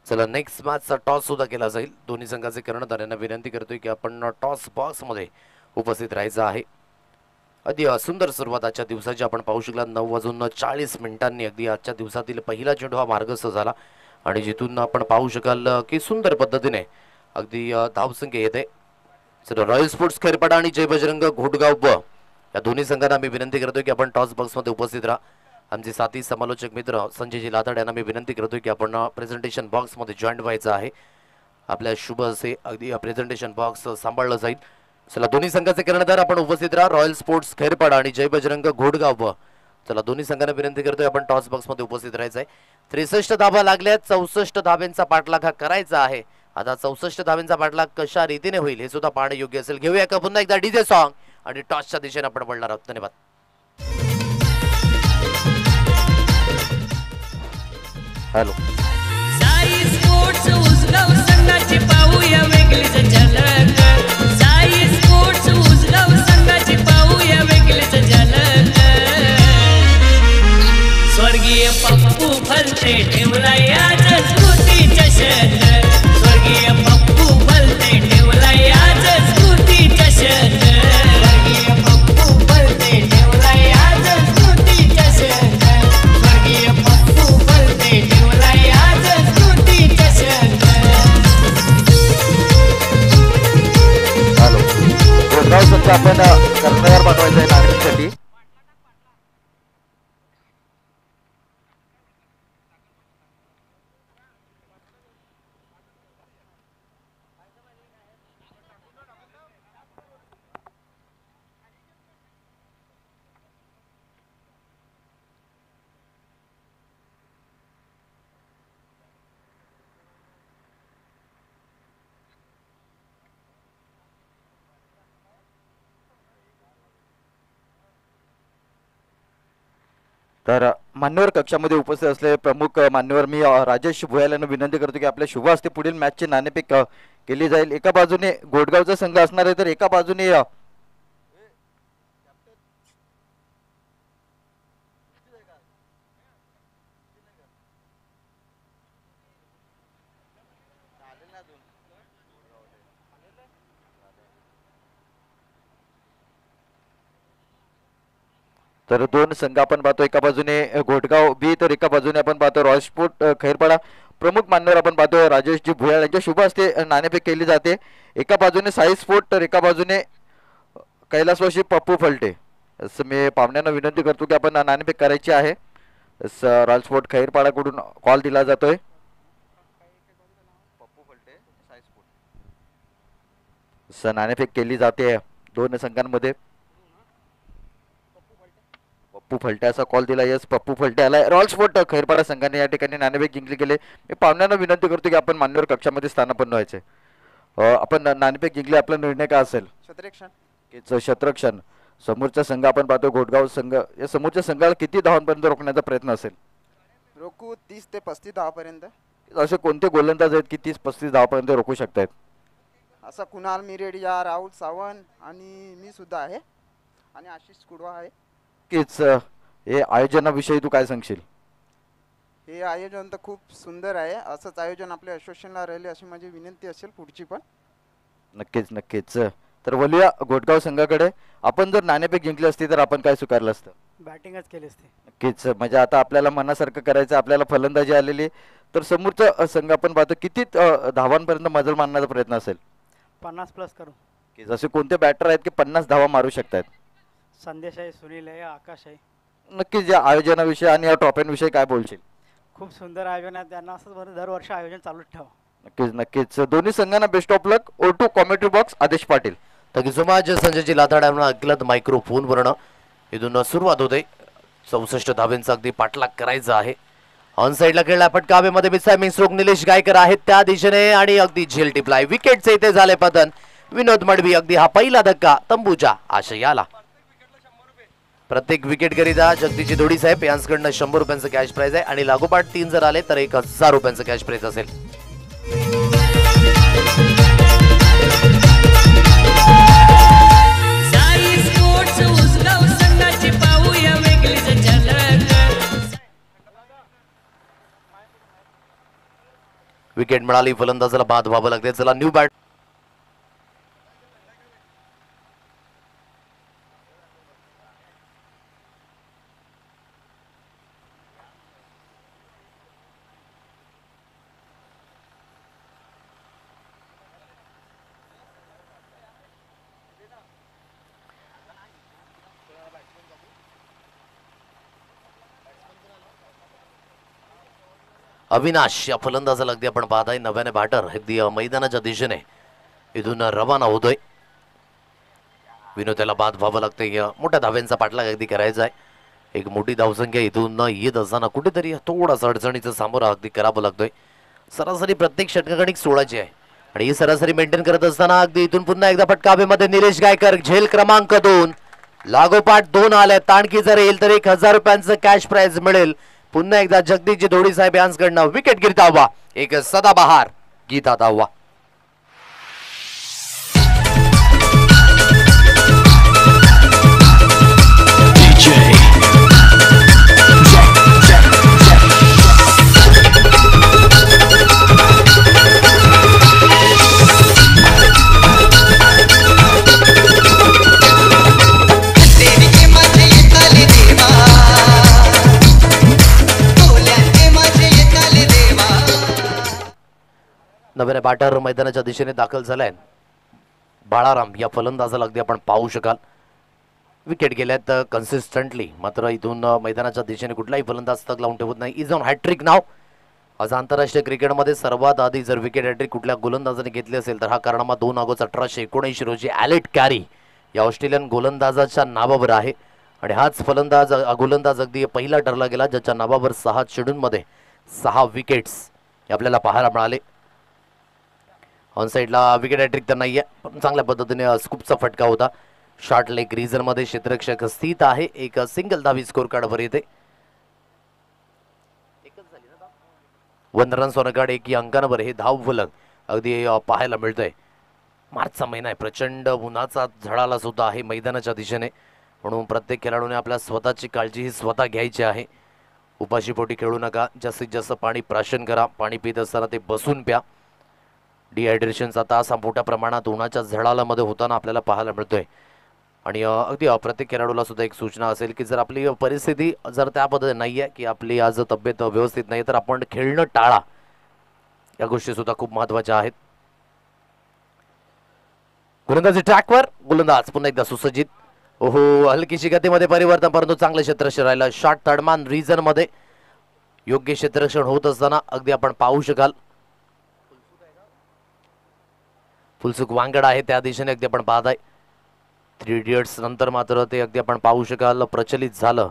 चला नेक्स्ट मॅचचा टॉस सुद्धा केला जाईल. दोन्ही संघाचे कर्णधारांना विनंती करतोय की आपण टॉस बॉक्स मध्ये उपस्थित राहायचं आहे. अगदी सुंदर सुरुवात आजच्या दिवसाची आपण पाहू शकला. 9:40 अगदी आजच्या दिवसातील पहिला चेंडू हा मार्गस्थ झाला आणि जिथून आपण पाहू शकाल की सुंदर पद्धतीने अगदी धावसंख्या येते. रॉयल स्पोर्ट्स खेरपाडा आणि जय बजरंग घोटगाव ब या दोन्ही संघांना मी विनंती करतोय की आपण टॉस बॉक्स मध्ये उपस्थित राहा. आमचे साथी समालोचक मित्र संजयजी लाताड यांना मी विनंती करतोय की आपण प्रेझेंटेशन बॉक्स मध्ये जॉईन व्हायचं आहे. आपल्या शुभ असे अगदी प्रेझेंटेशन बॉक्स सांभाळलं जाईल. चला दोन्ही संघाचे कर्णधार आपण उपस्थित राहा. रॉयल स्पोर्ट्स खैरपाडा आणि जय बजरंग घोडगाव. चला दोन्ही संघांना विनंती करतोय आपण टॉस बॉक्स मध्ये उपस्थित राहायचंय. 63 धाबा लागल्यात. 64 धाब्यांचा पाठलाग हा करायचा आहे. आता 64 धाब्यांचा पाठलाग कशा रीतीने होईल हे सुद्धा पाहणे योग्य असेल. घेऊया का पुन्हा एकदा डीजे सॉन्ग आणि टॉसच्या दिशेने आपण पडणार आहोत. धन्यवाद. हॅलो साई स्पोर्ट्स उसगाव संघाची पाहूया वेगळीच झलक. साई स्पोर्ट्स उसगाव संघाची पाहूया वेगळीच झलक. स्वर्गीय पप्पू फलते ठेवलाय आज स्फूर्ती चषक. स्वर्गीय पप्पू फलते ठेवलाय आज स्फूर्ती चषक. स्वर्गीय पप्पू फलते ठेवलाय आज स्फूर्ती चषक. स्वर्गीय पप्पू फलते ठेवलाय आज स्फूर्ती चषक. हॅलो घोडगाव संघ आपण कर्णधार पाठवायचा आहे नागरिकसाठी. तर मान्यवर कक्षामध्ये उपस्थित असलेले प्रमुख मान्यवर मी राजेश भुयाल यांना विनंती करतो की आपल्या शुभ हस्ते पुढील मॅचची नाणेफेक केली जाईल. एका बाजूने घोडगावचा संघ असणार आहे तर एका बाजूने तर दोन संघ आपण पाहतो. एका बाजूने घोटगाव बी तर एका बाजूने आपण पाहतो रॉयल स्पोर्ट खैरपाडा. प्रमुख मान्यवर आपण पाहतो राजेशजी भुयाळ यांच्या शुभ हस्ते नाणेफेक केली जाते. एका बाजूने साई स्पोर्ट तर एका बाजूने कैलासवासी पप्पू फलटे. असं मी पाहुण्यांना विनंती करतो की आपण नाणेफेक करायची आहे. रॉयल स्पोर्ट खैरपाडाकडून कॉल दिला जातोय. पप्पू फलटे साई स्पोर्ट नाणेफेक केली जाते दोन संघांमध्ये. पप्पू फलटे असा कॉल दिला. यस पप्पू फलटे आलाय. रॉयल स्पोर्ट खैरपाडा संघाने या ठिकाणी नाणेफेक जिंकली गेले. मी पाहुण्यांना विनंती करतो की आपण मान्यवर कक्षामध्ये स्थानापन्न व्हायचे. आपण नाणेफेक जिंकले. आपला निर्णय काय असेल? शतरक्षण. समोरचा संघ आपण पाहतो घोटगाव संघ. या समोरच्या संघाला किती धावांपर्यंत रोखण्याचा प्रयत्न असेल? रोखू 30 ते 35 धावापर्यंत. असे कोणते गोलंदाज आहेत की 30-35 धावापर्यंत रोखू शकतायत? असा कुणाल मिरेडिया, राहुल सावंत आणि मी सुद्धा आहे आणि आशिष कुडवा आहे. कीच हे आयोजनाविषयी तू काय सांगशील? हे आयोजन तर खूप सुंदर आहे. असंच आयोजन आपल्या असोसिएशनला राहिले अशी माझी विनंती असेल पुढची पण. नक्कीच. तर वलूया घोटगाव संघाकडे. आपण जर नाणेफेक जिंकली असती तर आपण काय स्वीकारलं असतं? बॅटिंगच केली असते. नक्कीच. म्हणजे आता आपल्याला मनासारखं करायचं. आपल्याला फलंदाजी आलेली. तर समोरचा संघ आपण पाहतो किती धावांपर्यंत मजल मारण्याचा प्रयत्न असेल? 50+ करू. की जसे कोणते बॅटर आहेत की 50 धावा मारू शकतात? संदेश आहे, सुनील आहे, आकाश आहे. नक्कीच. या आयोजनाविषयी आणि या ट्रॉफ्यांविषयी काय बोलशील? खूप सुंदर आयोजन आहे. त्यांना असंच दरवर्षी आयोजन चालूच ठेवा. नक्कीच. दोन्ही संघांना best of luck. O2 commentary box आदेश पाटील. तकी समाज संजयजी लाथाड्यांना अगलत मायक्रोफोन वर्ण इथून सुरुवात होते. 64 धाब्यांचा अगदी पाठलाग करायचा आहे. ऑन साइडला खेळला पटकावेमध्ये मिसायमिंग स्ट्रोक निलेश गायकर आहेत त्या दिशेने आणि अगदी झेल टिपलाय. विकेटचे इथे झाले पतन. विनोद मडवी अगदी हा पहिला धक्का तंबूच्या आशयाला. प्रत्येक विकेट करिता जगदीची दोडी साहेब यांच्याकडनं 100 रुपयांचं कॅश प्राइज आहे आणि लागोपाठ 3 जर आले तर 1000 रुपयांचं कॅश प्राइज असेल. साई स्पोर्ट्स उसगाव संघाची पाहूया वेगळीच झलक. विकेट मिळाली. फलंदाजाला बाद व्हावं लागते. चला न्यू बॅट. अविनाश या फलंदाजाला अगदी आपण पाहताय. नव्याने बॅटर अगदी मैदानाच्या दिशेने इथून रवाना होतोय. विनोदाला बाद व्हावं लागतंय. मोठ्या धाव्यांचा पाठलाग अगदी करायचा आहे. एक मोठी धावसंख्या इथून येत असताना कुठेतरी थोडासा अडचणीचा सामोरा अगदी करावा लागतोय. सरासरी प्रत्येक षटकागणिक 16ची आहे आणि ही सरासरी मेंटेन करत असताना अगदी इथून पुन्हा एकदा फटका हवेमध्ये. निलेश गायकर झेल क्रमांक 2 लागोपाठ 2 आले. आणखी जर येईल तर 1000 रुपयांचं कॅश प्राइज मिळेल. पुन्हा एकदा जगदीशजी धोडी साहेब यांच्याकडनं विकेट गिरता हुआ एक सदाबहार गीत आता हुआ. नव्याने बॅटर मैदानाच्या दिशेने दाखल झालाय. बाळाराम या फलंदाजाला अगदी आपण पाहू शकाल. विकेट गेल्यात कन्सिस्टंटली, मात्र इथून मैदानाच्या दिशेने कुठलाही फलंदाज तग लावून ठेवत नाही. इज ऑन हॅट्रिक नाव. आज आंतरराष्ट्रीय क्रिकेटमध्ये सर्वात आधी जर विकेट हॅट्रिक कुठल्या गोलंदाजाने घेतली असेल तर हा कारनामा 2 ऑगस्ट 1879 रोजी ॲलेट कॅरी या ऑस्ट्रेलियन गोलंदाजाच्या नावावर आहे. आणि हाच गोलंदाज अगदी पहिला ठरला गेला ज्याच्या नावावर 6 चेंडूंमध्ये 6 विकेट्स आपल्याला पाहायला मिळाले. ऑन साईडला विकेट हॅट्रिक तर नाही आहे, पण चांगल्या पद्धतीने स्कूपचा फटका होता. शॉर्ट लेग रिझनमध्ये क्षेत्ररक्षक स्थित आहे. एक सिंगल धावी स्कोर कार्डवर येते. 1 रन्स ऑन कार्ड 1 अंकांवर हे धाव फलक अगदी पाहायला मिळतंय. मार्चचा महिना आहे, प्रचंड उन्हाचा झळाला सुद्धा आहे मैदानाच्या दिशेने, म्हणून प्रत्येक खेळाडूने आपल्या स्वतःची काळजी ही स्वतः घ्यायची आहे. उपाशीपोटी खेळू नका. जास्तीत जास्त पाणी प्राशन करा. पाणी पित असताना ते बसून प्या. डिहायड्रेशनचा त्रास हा मोठ्या प्रमाणात उन्हाच्या झळालामध्ये होताना आपल्याला पाहायला मिळतोय. आणि अगदी प्रत्येक खेळाडूला सुद्धा एक सूचना असेल की जर आपली परिस्थिती जर त्या पद्धतीने नाही आहे की आपली आज तब्येत व्यवस्थित नाही तर आपण खेळणं टाळा. या गोष्टी सुद्धा खूप महत्त्वाच्या आहेत. गोलंदाजी ट्रॅकवर, गोलंदाज पुन्हा एकदा सुसज्जित. ओहो, हलकीशी गतीमध्ये परिवर्तन, परंतु चांगलं क्षेत्ररक्षण राहिलं. शॉर्ट थर्डमॅन रिझन मध्ये योग्य क्षेत्ररक्षण होत असताना अगदी आपण पाहू शकाल. फुलसुक वांगड आहे त्या दिशेने अगदी आपण पाहत आहे. 3 इडियट्स नंतर मात्र ते अगदी आपण पाहू शकाल प्रचलित झालं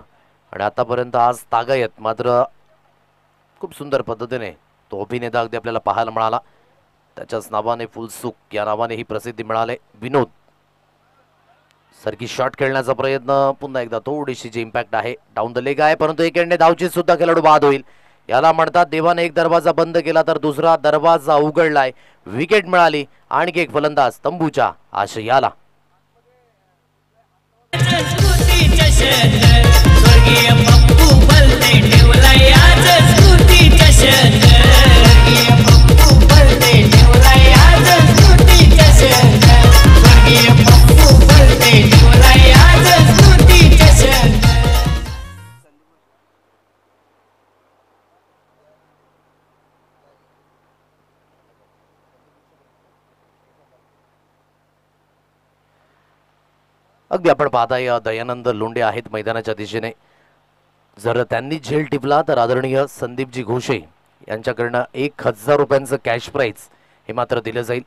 आणि आतापर्यंत आज तागायत मात्र खूप सुंदर पद्धतीने तो अभिनेता अगदी आपल्याला पाहायला मिळाला. त्याच्याच नावाने फुलसुक या नावाने ही प्रसिद्धी मिळाली. विनोद सारखी शॉट खेळण्याचा प्रयत्न, पुन्हा एकदा थोडीशी जी इम्पॅक्ट आहे डाऊन द लेग आहे, परंतु एक एंडने धावची सुद्धा खेळाडू बाद होईल. याला म्हणतात देवाने एक दरवाजा बंद केला तर दुसरा दरवाजा उघडलाय. विकेट मिळाली. आणखी एक फलंदाज तंबूच्या आशयाला. स्वर्गीय पप्पू भलते ठेवलाय आज स्फूर्तीचा शंख. स्वर्गीय पप्पू भलते ठेवलाय आज स्फूर्तीचा शंख. स्वर्गीय पप्पू भलते ठेवलाय आज स्फूर्तीचा शंख. अगदी आपण पाहताय दयानंद लोंढे आहेत मैदानाच्या दिशेने. जर त्यांनी झेल टिपला तर आदरणीय संदीपजी घोषे यांच्याकडनं 1000 रुपयांचं कॅश प्राइज हे मात्र दिलं जाईल.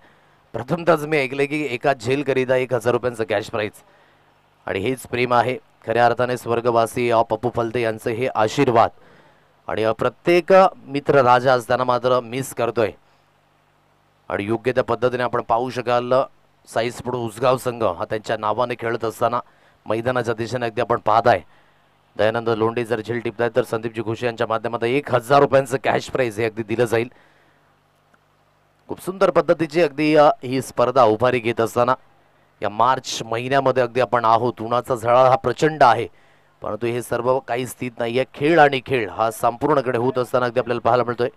प्रथमतःच मी ऐकले की एका झेल करिता 1000 रुपयांचं कॅश प्राइज, आणि हेच प्रेम आहे खऱ्या अर्थाने स्वर्गवासी पप्पू फलते यांचं हे आशीर्वाद. आणि प्रत्येक मित्र राजा असताना मात्र मिस करतोय. आणि योग्य त्या पद्धतीने आपण पाहू शकाल साईस्फोट उसगाव संघ हा त्यांच्या नावाने खेळत असताना मैदानाच्या दिशेने अगदी आपण पाहताय. दयानंद लोंढे जर झेल टिपताय तर संदीपजी घोषे यांच्या माध्यमातून 1000 रुपयांचं कॅश प्राइज हे अगदी दिलं जाईल. खूप सुंदर पद्धतीची अगदी ही स्पर्धा उभारी घेत असताना या मार्च महिन्यामध्ये अगदी आपण आहोत. उन्हाचा झळा हा प्रचंड आहे, परंतु हे सर्व काही स्थित नाही आहे. खेळ आणि खेळ हा संपूर्णकडे होत असताना अगदी आपल्याला पाहायला मिळतोय.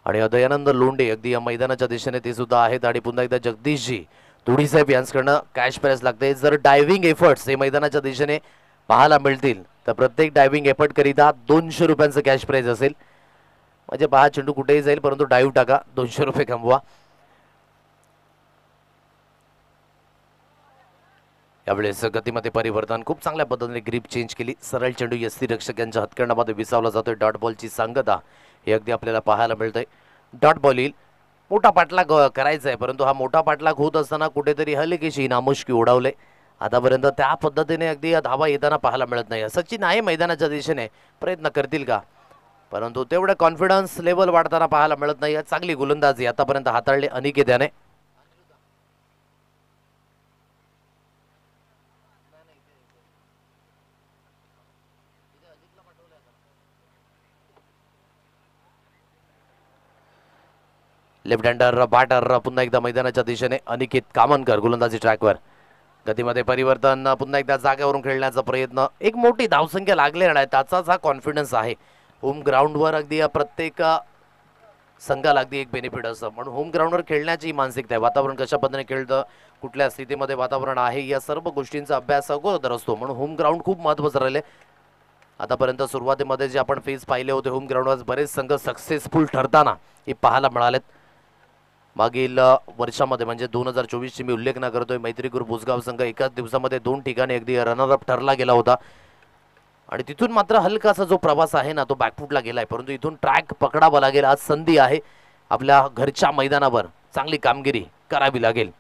आणि दयानंद लोंढे अगदी या मैदानाच्या दिशेने ते सुद्धा आहेत. आणि पुन्हा एकदा जगदीशजी धोडी साहेब यांच्याकडनं कॅश प्राइज लागते. जर डायव्हिंग एफर्ट्स हे मैदानाच्या दिशेने पाहायला मिळतील तर प्रत्येक डायव्हिंग एफर्ट करिता 200 रुपयांचं कॅश प्राइज असेल. म्हणजे पहा चेंडू कुठेही जाईल परंतु डाईव्ह टाका, 200 रुपये कमवा. यावेळेस गतीमध्ये परिवर्तन, खूप चांगल्या पद्धतीने ग्रीप चेंज केली. सरळ चेंडू यष्टीरक्षक यांच्या हातकंडामध्ये विसावला जातोय. डॉट बॉलची सांगता हे अगदी आपल्याला पाहायला मिळतंय. डॉट बॉल येईल. मोठा पाठलाग करायचा आहे, परंतु हा मोठा पाठलाग होत असताना कुठेतरी हलकीशी नामुष्की उडवले. आतापर्यंत त्या पद्धतीने अगदी धावा येताना पाहायला मिळत नाही. सचिन आहे मैदानाच्या दिशेने, प्रयत्न करतील का, परंतु तेवढं कॉन्फिडन्स लेवल वाढताना पाहायला मिळत नाही. चांगली गोलंदाजी आतापर्यंत हाताळली अनिकेत याने. लेफ्ट हँडर बॅटर पुन्हा एकदा मैदानाच्या दिशेने अनिकेत कामनकर गोलंदाजी ट्रॅकवर. गतीमध्ये परिवर्तन, पुन्हा एकदा जागेवरून खेळण्याचा प्रयत्न. एक मोठी धावसंख्या लागली आहे, त्याचाच हा कॉन्फिडन्स आहे. होम ग्राउंडवर अगदी प्रत्येक संघाला अगदी एक बेनिफिट असतं, म्हणून होम ग्राउंडवर खेळण्याची मानसिकता आहे. वातावरण कशा पद्धतीने खेळतं, कुठल्या स्थितीमध्ये वातावरण आहे, या सर्व गोष्टींचा अभ्यास अगोदर असतो, म्हणून होम ग्राउंड खूप महत्त्वाचं राहिले. आतापर्यंत सुरुवातीमध्ये जे आपण फेज पाहिले होते होम ग्राउंडवर, बरेच संघ सक्सेसफुल ठरताना हे पाहायला मिळालेत. मागील वर्षामध्ये म्हणजे 2024ची मी उल्लेख न करतोय, मैत्री ग्रुप बुसगाव संघ एकाच दिवसामध्ये 2 ठिकाणी अगदी रनरअप ठरला गेला होता, आणि तिथून मात्र हलकासा जो प्रवास आहे ना तो बॅकफुटला गेलाय. परंतु इथून ट्रॅक पकडावा लागेल. आज संधी आहे आपल्या घरच्या मैदानावर चांगली कामगिरी करावी लागेल.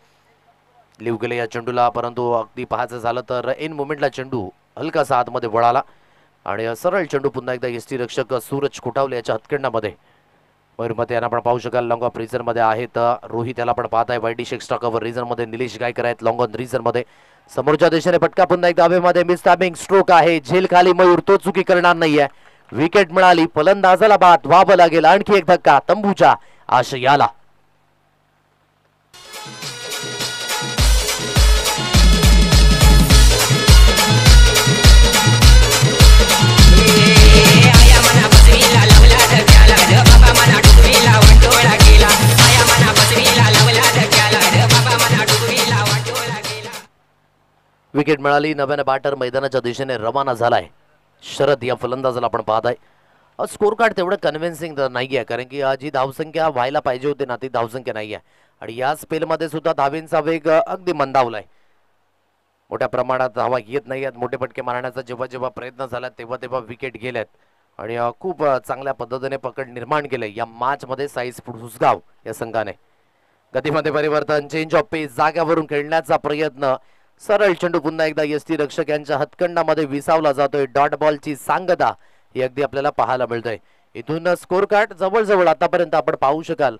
लिव गेले या चेंडूला, परंतु अगदी पाहायचं झालं तर इन मोमेंटला चेंडू हलकासा आतमध्ये वळाला आणि सरळ चेंडू पुन्हा एकदा एसटी रक्षक सूरज कोठावले याच्या हातखंडामध्ये. मयूरमध्ये यांना आपण पाहू शकाल लॉंग ऑफ रिझन मध्ये आहेत. रोहित याला आपण पाहताय वाईडिश एक्स्ट्रा कव्हर रिझन मध्ये. निलेश गायकर आहेत लॉंग ऑन रिझन मध्ये. समोरच्या दिशेने फटका पुन्हा एकदा हवेमध्ये. मिस टायमिंग स्ट्रोक आहे. झेल खाली मयूर, तो चुकी करणार नाहीये. विकेट मिळाली. फलंदाजाला बाद व्हावं लागेल. आणखी एक धक्का तंबूच्या आशयाला. विकेट मिळाली. नव्याने बॅटर मैदानाच्या दिशेने रवाना झालाय. शरद या फलंदाजाला आपण पाहताय. स्कोर कार्ड तेवढं कन्व्हिन्सिंग नाही आहे, कारण की जी धावसंख्या व्हायला पाहिजे होती ना ती धावसंख्या नाही आहे, आणि या स्पेलमध्ये सुद्धा धावींचा वेग अगदी मंदावलाय. मोठ्या प्रमाणात धावा येत नाही आहेत. मोठे फटके मारण्याचा जेव्हा जेव्हा प्रयत्न झाला तेव्हा विकेट गेल्यात, आणि खूप चांगल्या पद्धतीने पकड निर्माण केले या मॅच मध्ये साईज बुसगाव या संघाने. गतीमध्ये परिवर्तन, चेंज ऑफ पेस, जाग्यावरून खेळण्याचा प्रयत्न. सरळ चेंडू पुन्हा एकदा एसटी रक्षक यांच्या हातखंडामध्ये विसावला जातोय. डॉट बॉलची सांगता ही अगदी आपल्याला पाहायला मिळतोय. इथून स्कोर कार्ड जवळजवळ आतापर्यंत आपण पाहू शकाल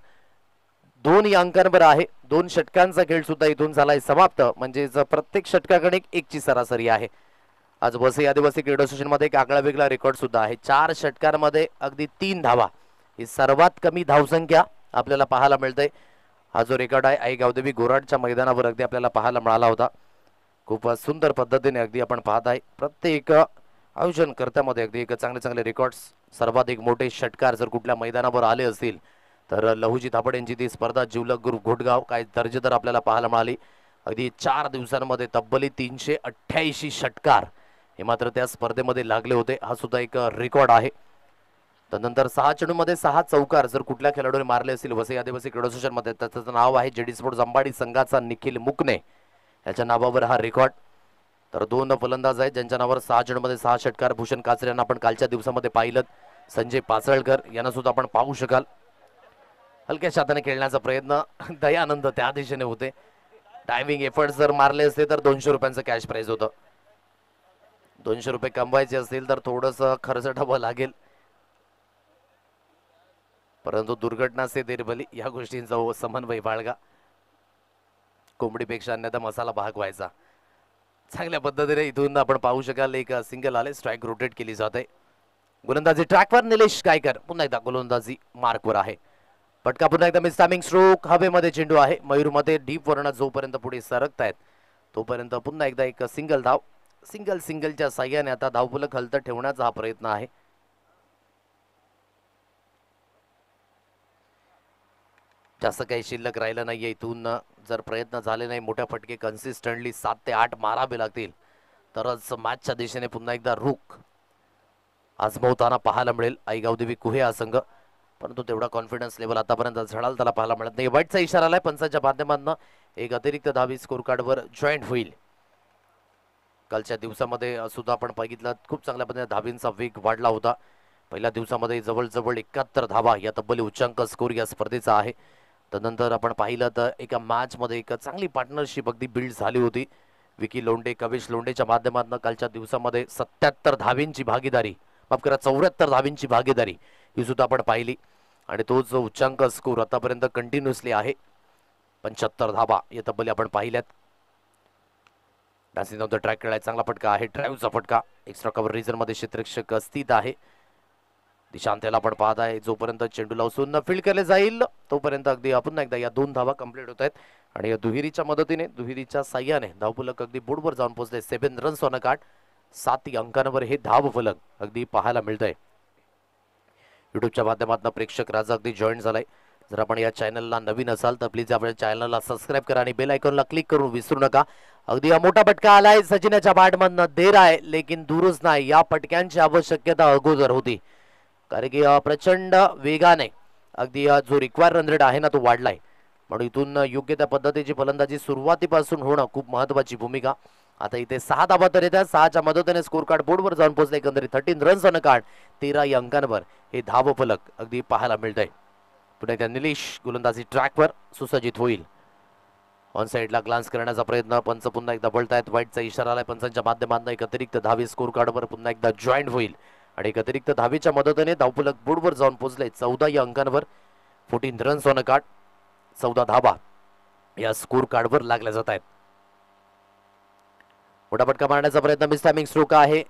2 अंकांवर आहे. 2 षटकांचा खेळ सुद्धा इथून झालाय समाप्त, म्हणजे प्रत्येक षटकाकडे 1ची सरासरी आहे. आज वसई आदिवासी क्रीडा असोसिएशन मध्ये एक आगळा वेगळा रेकॉर्ड सुद्धा आहे. 4 षटकांमध्ये अगदी 3 धावा, ही सर्वात कमी धावसंख्या आपल्याला पाहायला मिळते. हा जो रेकॉर्ड आहे आई गावदेवी गोराडच्या मैदानावर अगदी आपल्याला पाहायला मिळाला होता. खूप सुंदर पद्धतीने अगदी आपण पाहत आहे प्रत्येक आयोजन करत्यामध्ये अगदी एक चांगले रेकॉर्ड्स. सर्वाधिक मोठे षटकार जर कुठल्या मैदानावर आले असतील तर लहुजी थापड यांची ती स्पर्धा जिवलग ग्रुप घोटगाव काय दर्जेदार आपल्याला पाहायला मिळाली. अगदी 4 दिवसांमध्ये तब्बली 388 षटकार हे मात्र त्या स्पर्धेमध्ये लागले होते. हा सुद्धा एक रेकॉर्ड आहे. त्यानंतर 6 चेंडूमध्ये 6 चौकार जर कुठल्या खेळाडूने मारले असतील वसई आदिवासी क्रीडा असोसिएशन मध्ये, त्याचं नाव आहे जेडी स्पोर्ट्स अंबाडी संघाचा निखिल मुकणे याच्या नावावर हा रेकॉर्ड. तर 2 फलंदाज आहेत ज्यांच्या नावावर 6 चेंडूमध्ये 6 षटकार. भूषण काचरे यांना आपण कालच्या दिवसामध्ये पाहिलं. संजय पासळकर यांना सुद्धा आपण पाहू शकाल. हलक्या हाताने खेळण्याचा प्रयत्न. दयानंद त्या दिशेने होते. टायमिंग एफर्ट जर मारले असते तर 200 रुपयांचं कॅश प्राइज होतं. 200 रुपये कमवायचे असतील तर थोडंसं खर्च ठेवावं लागेल, परंतु दुर्घटना से देर भली या गोष्टींचा समन्वय बाळगा. कोंबडीपेक्षा अन्यथा मसाला भाग व्हायचा. चांगल्या पद्धतीने इथून आपण पाहू शकाल एक सिंगल आले. स्ट्राइक रोटेट केली जाते. गोलंदाजी ट्रॅकवर निलेश गायकर पुन्हा एकदा गोलंदाजी मार्कवर आहे. पटका पुन्हा एकदा मिस टायमिंग स्ट्रोक. हवेमध्ये चेंडू आहे. मयूरमध्ये डीप वर्ण जोपर्यंत पुढे सरकतायत तोपर्यंत पुन्हा एकदा एक सिंगल धाव. सिंगलच्या साह्याने आता धावफलक हलत ठेवण्याचा हा प्रयत्न आहे. जास्त काही शिल्लक राहिलं नाहीये. इथून जर प्रयत्न झाले नाही, मोठ्या फटके कन्सिस्टंटली 7 ते 8 मारावे लागतील तरच मॅचच्या दिशेने पुन्हा एकदा रुख आजमवताना पाहायला मिळेल आई गावदेवी कुहे हा संघ. परंतु तेवढा कॉन्फिडन्स लेवल आतापर्यंत झळाल त्याला पाहायला मिळत नाही. वाईटचा इशारा आलाय पंचाच्या माध्यमातून. एक अतिरिक्त धावी स्कोर कार्डवर जॉईंट होईल. कालच्या दिवसामध्ये सुद्धा आपण बघितलं खूप चांगल्या पद्धतीने धावींचा वेग वाढला होता. पहिल्या दिवसामध्ये जवळजवळ 71 धावा या तब्बली उच्चांक स्कोर या स्पर्धेचा आहे. तदनंतर आपण पाहिलं तर एका मॅच मध्ये एक चांगली पार्टनरशिप अगदी बिल्ड झाली होती. विकी लोंढे कवेश लोंढेच्या माध्यमातून कालच्या दिवसामध्ये 77 धावींची भागीदारी, माफ करा 74 धावींची भागीदारी ही सुद्धा आपण पाहिली. आणि तो जो उच्चांक स्कोर आतापर्यंत कंटिन्युअसली आहे 75 धावा या तब्बली आपण पाहिल्यात. डान्सिंग ऑन द ट्रॅक खेळाय चांगला फटका आहे, ड्राईव्हचा फटका. एक्स्ट्रा कव्हर रिझन मध्ये क्षेत्ररक्षक स्थित आहे. दिशांतेला आपण पाहत आहे, जोपर्यंत चेंडूला उचलून फील्ड केले जाईल तोपर्यंत अगदी पुन्हा एकदा या 2 धावा कंप्लीट होत आहेत. आणि या दुहेरीच्या मदतीने, दुहेरीच्या साह्याने धावफलक अगदी बोर्डवर जाऊन पोहोचले. 7 रन्स ऑन अ कार्ड, 7 अंकांवर हे धावफलक अगदी पाहायला मिळतंय. युट्यूबच्या माध्यमातून प्रेक्षक राजा अगदी जॉईन झालाय. जर आपण या चॅनलला नवीन असाल तर प्लीज आपल्या चॅनलला सबस्क्राईब करा आणि बेल आयकॉनला क्लिक करून विसरू नका. अगदी मोठा फटका आलाय सचिनच्या बॅटमधनं, देर आहे लेकिन दूरच नाही. या फटक्यांची आवश्यकता अगोदर होती, कारण की प्रचंड वेगाने अगदी जो रिक्वायर रन रेट आहे ना तो वाढलाय. म्हणून इथून योग्य त्या पद्धतीची फलंदाजी सुरुवातीपासून होणं खूप महत्वाची भूमिका. आता इथे 6 धावा तर येतात, 6च्या मदतीने स्कोर कार्ड बोर्डवर जाऊन पोहोचले. एकंदरीत 13 रन्स ऑन कार्ड, 13 अंकांवर हे धाव फलक अगदी पाहायला मिळतंय. पुन्हा एकदा निलेश गोलंदाजी ट्रॅकवर सुसज्जित होईल. ऑन साइडला ग्लान्स करण्याचा प्रयत्न, पंच पुन्हा एकदा बळतायत. वाईटचा इशारा आलाय पंचांच्या माध्यमातून. एक अतिरिक्त धावी स्कोर कार्डवर पुन्हा एकदा जॉईंट होईल आणि एक अतिरिक्त धावीच्या मदतीने धावफलक बोर्डवर जाऊन पोहोचले. 14 या अंकांवर 14 रन्स ऑन कार्ड, 14 धावा या स्कोर कार्डवर लागल्या जात आहेत. मोठा फटका मारण्याचा प्रयत्न, मिस टायमिंग स्ट्रोक आहे.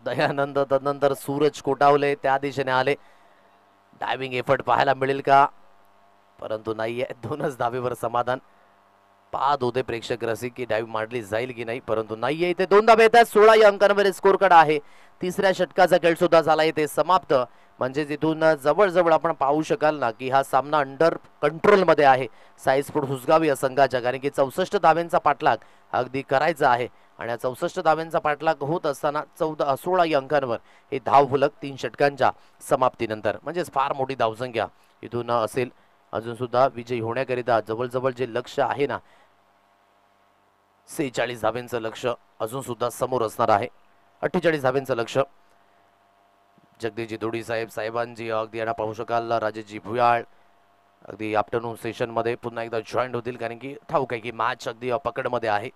दयानंद तदनंतर सूरज कोटावले त्या दिशेने आले. डायव्हिंग एफर्ट पाहायला मिळेल का, परंतु नाहीये. 2च धावेवर समाधान. पाहत होते प्रेक्षक रसिक की डायव्ह मारली जाईल की नाही, परंतु नाहीये. इथे 2 धावे येतात. 16 या अंकांवर स्कोर कार्ड आहे. 3ऱ्या षटकाचा खेळ सुद्धा झाला इथे समाप्त. म्हणजे तिथून जवळजवळ आपण पाहू शकाल ना की हा सामना अंडर कंट्रोल मध्ये आहे साई स्पोर्ट्स हुसगाव या संघाच्या. कारण की 64 धाव्यांचा पाठलाग अगदी करायचा आहे आणि 64 धाव्यांचा पाठलाग होत असताना 16 या अंकांवर हे धाव फलक 3 षटकांच्या समाप्तीनंतर, म्हणजेच फार मोठी धावसंख्या इथून असेल. अजून सुद्धा विजयी होण्याकरिता जवळजवळ जे लक्ष आहे ना 46 धाव्यांचं लक्ष अजून सुद्धा समोर असणार आहे. 48 धाव्यांचं लक्ष. जगदीशजी दोडी साहेबांजी अगदी यांना पाहू शकाल. राजेशजी भुयाळ अगदी आफ्टरनून सेशन मध्ये पुन्हा एकदा जॉईन होतील, कारण की ठाऊक आहे की मॅच अगदी पकडमध्ये आहे.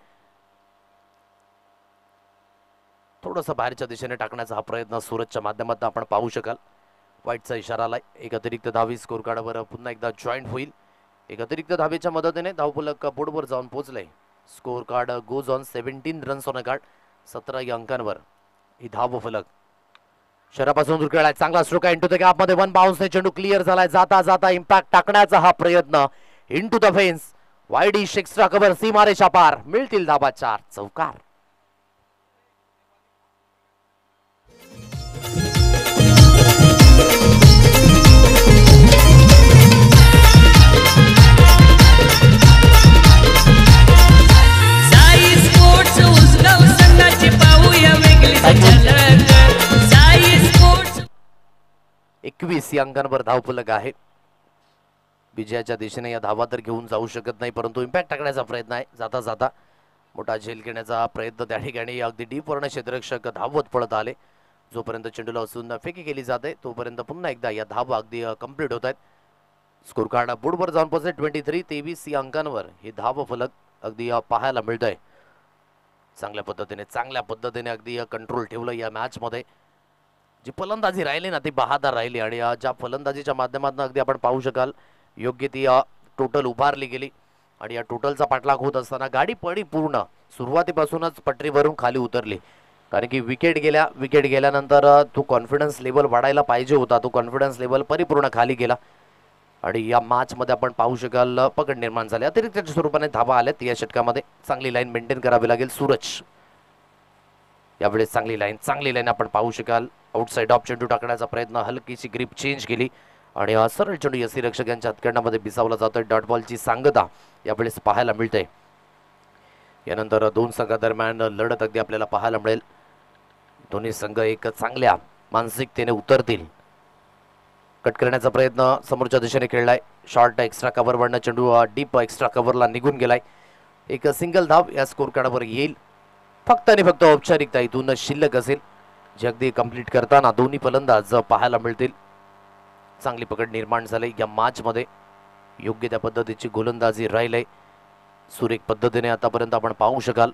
थोडंसं बाहेरच्या दिशेने टाकण्याचा हा प्रयत्न सूरजच्या माध्यमातून आपण पाहू शकाल. वाईटचा इशारा आलाय. एक अतिरिक्त धावी स्कोर कार्डवर पुन्हा एकदा जॉईन होईल. एक अतिरिक्त धावेच्या मदतीने धावफलक बोर्डवर जाऊन पोहोचले. Score card goes on 17 runs on card, 17 या अंकांवर ही धाव फलक. शहरापासून दूर खेळाय, चांगला स्ट्रोक आहे. इंटू द गॅप मध्ये 1 बाउन्सने चेंडू क्लिअर झालाय. जाता जाता इम्पॅक्ट टाकण्याचा हा प्रयत्न. Into the fence, wideish extra cover, सीमारेषा पार. मिळतील धाबा 4 चौकार. साई स्पोर्ट्स उसगाव संघाची पाहूया वेगळीच झलक. साई स्पोर्ट्स 21 या अंकांवर धावफलक आहे. विजयाच्या दिशेने या धावा तर घेऊन जाऊ शकत नाही, परंतु इम्पॅक्ट टाकण्याचा प्रयत्न आहे. जाता जाता मोठा झेल घेण्याचा प्रयत्न त्या ठिकाणी अगदी डीप वर्ण क्षेत्ररक्षक धावत पळत आले. जोपर्यंत चेंडूला उचलून फेकी केली जाते तोपर्यंत पुन्हा एकदा या धावा अगदी कंप्लीट होत आहेत. स्कोर कार्ड बोर्डवर जाऊन पोहोचले. 23 या अंकांवर हे धाव फलक अगदी पाहायला मिळतंय. चांगल्या पद्धतीने अगदी कंट्रोल ठेवलं या मॅच मध्ये. जी फलंदाजी राहिली ना ती बहादर राहिली आणि ज्या फलंदाजीच्या माध्यमातून अगदी आपण पाहू शकाल योग्य ती टोटल उभारली गेली आणि या टोटलचा पाठलाग होत असताना गाडी पडी पूर्ण सुरुवातीपासूनच पटरीवरून खाली उतरली. कारण की विकेट गेल्यानंतर तो कॉन्फिडन्स लेवल वाढायला पाहिजे होता. तो कॉन्फिडन्स लेवल परिपूर्ण खाली गेला आणि या मॅच मध्ये आपण पाहू शकाल पकड निर्माण झाली. अतिरिक्त स्वरूपाने धावा आल्यात या षटकामध्ये. चांगली लाईन मेंटेन करावी लागेल. सूरज यावेळेस चांगली लाईन आपण पाहू शकाल. आउटसाइड ऑफ चेंडू टाकण्याचा प्रयत्न, हलकीची ग्रिप चेंज केली आणि सरळ चेंडू यसी रक्षक यांच्या हातकंडामध्ये बिसावला जातोय. डॉट बॉलची सांगता यावेळेस पाहायला मिळते. यानंतर 2 संघादरम्यान लढत अगदी आपल्याला पाहायला मिळेल. दोन्ही संघ एक चांगल्या मानसिकतेने उतरतील. कट करण्याचा प्रयत्न समोरच्या दिशेने खेळलाय. शॉर्ट एक्स्ट्रा कव्हर वरनं चेंडू डीप एक्स्ट्रा कव्हरला निघून गेलाय. एक सिंगल धाव या स्कोर कार्डवर येईल. फक्त आणि फक्त औपचारिकता इथून शिल्लक असेल जी अगदी कंप्लीट करताना दोन्ही फलंदाज पाहायला मिळतील. चांगली पकड निर्माण झाली या मॅच मध्ये. योग्य त्या पद्धतीची गोलंदाजी राहिली सुरेख पद्धतीने आतापर्यंत आपण पाहू शकाल.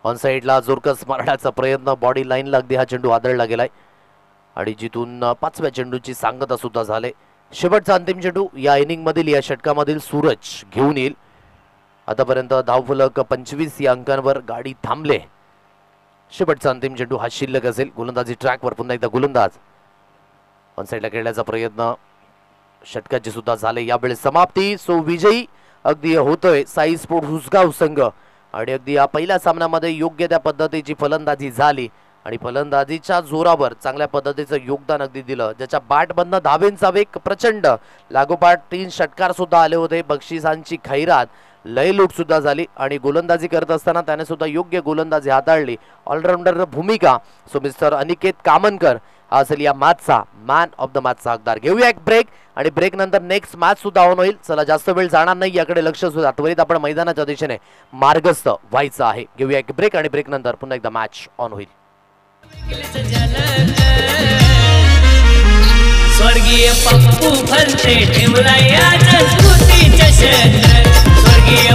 ऑन साइडला जोरकस मारण्याचा प्रयत्न, बॉडी लाईनला अगदी हा चेंडू आदळला गेलाय आणि जिथून 5व्या चेंडूची सांगता सुद्धा झाले. शेवटचा अंतिम चेंडू या इनिंग मधील, या षटकामधील सूरज घेऊन येईल. आतापर्यंत धावफलक 25 या अंकांवर गाडी थांबले. शेवटचा अंतिम चेंडू हा शिल्लक असेल. गोलंदाजी ट्रॅकवर पुन्हा एकदा गोलंदाज ऑन साइडला खेळण्याचा प्रयत्न, षटकाची सुद्धा झाले यावेळेस समाप्ती. सो विजयी अगदी होतोय साई स्पोर्ट हुसगाव संघ आणि अगदी या पहिल्या सामन्यामध्ये योग्य त्या पद्धतीची फलंदाजी झाली आणि फलंदाजीच्या जोरावर चांगल्या पद्धतीचं योगदान अगदी दिलं. ज्याच्या बॅटमधनं धावेंचा वेग प्रचंड, लागोपाठ 3 षटकार सुद्धा आले होते, बक्षिसांची खैरात, लयलूट सुद्धा झाली आणि गोलंदाजी करत असताना त्याने सुद्धा योग्य गोलंदाजी हाताळली. ऑलराऊंडर भूमिका. सो मिस्टर अनिकेत कामनकर हा असेल या मॅचचा मॅन ऑफ द मॅचचा हकदार. घेऊया एक ब्रेक आणि ब्रेक नंतर नेक्स्ट मॅच सुद्धा ऑन होईल. चला जास्त वेळ जाणार नाही, याकडे लक्ष सुद्धा त्वरित आपण मैदानाच्या दिशेने मार्गस्थ व्हायचं आहे. घेऊया एक ब्रेक आणि ब्रेक नंतर पुन्हा एकदा मॅच ऑन होईल. स्वर्गीय पप्पू भलते ठेवला या स्मृती चषक, स्वर्गीय